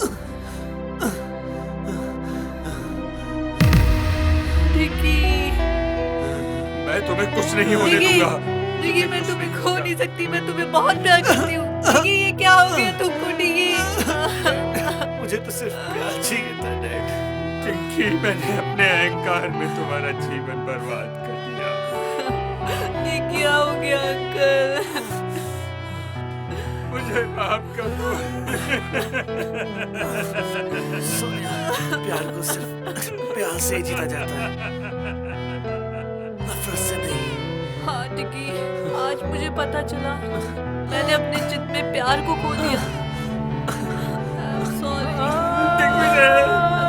नहीं होने डिगी, दूंगा। डिगी मैं तुम्हें खो नहीं सकती, मैं तुम्हें बहुत प्यार करती हूँ। डिगी ये क्या हो गया तुमको डिगी? मुझे तो सिर्फ प्यार चाहिए था डैड। पिंकी, मैंने अपने अहंकार में तुम्हारा जीवन बर्बाद कर दिया। ये क्या हो गया अंकल? मुझे माफ कर दो। प्यार को सिर्फ प्यार से ही जीता जाता है, नफरत से नहीं। हाँ डिगी, आज मुझे पता चला मैंने अपने जिद में प्यार को खो दिया। I'm sorry. दिग्विजय, दिग्विजय।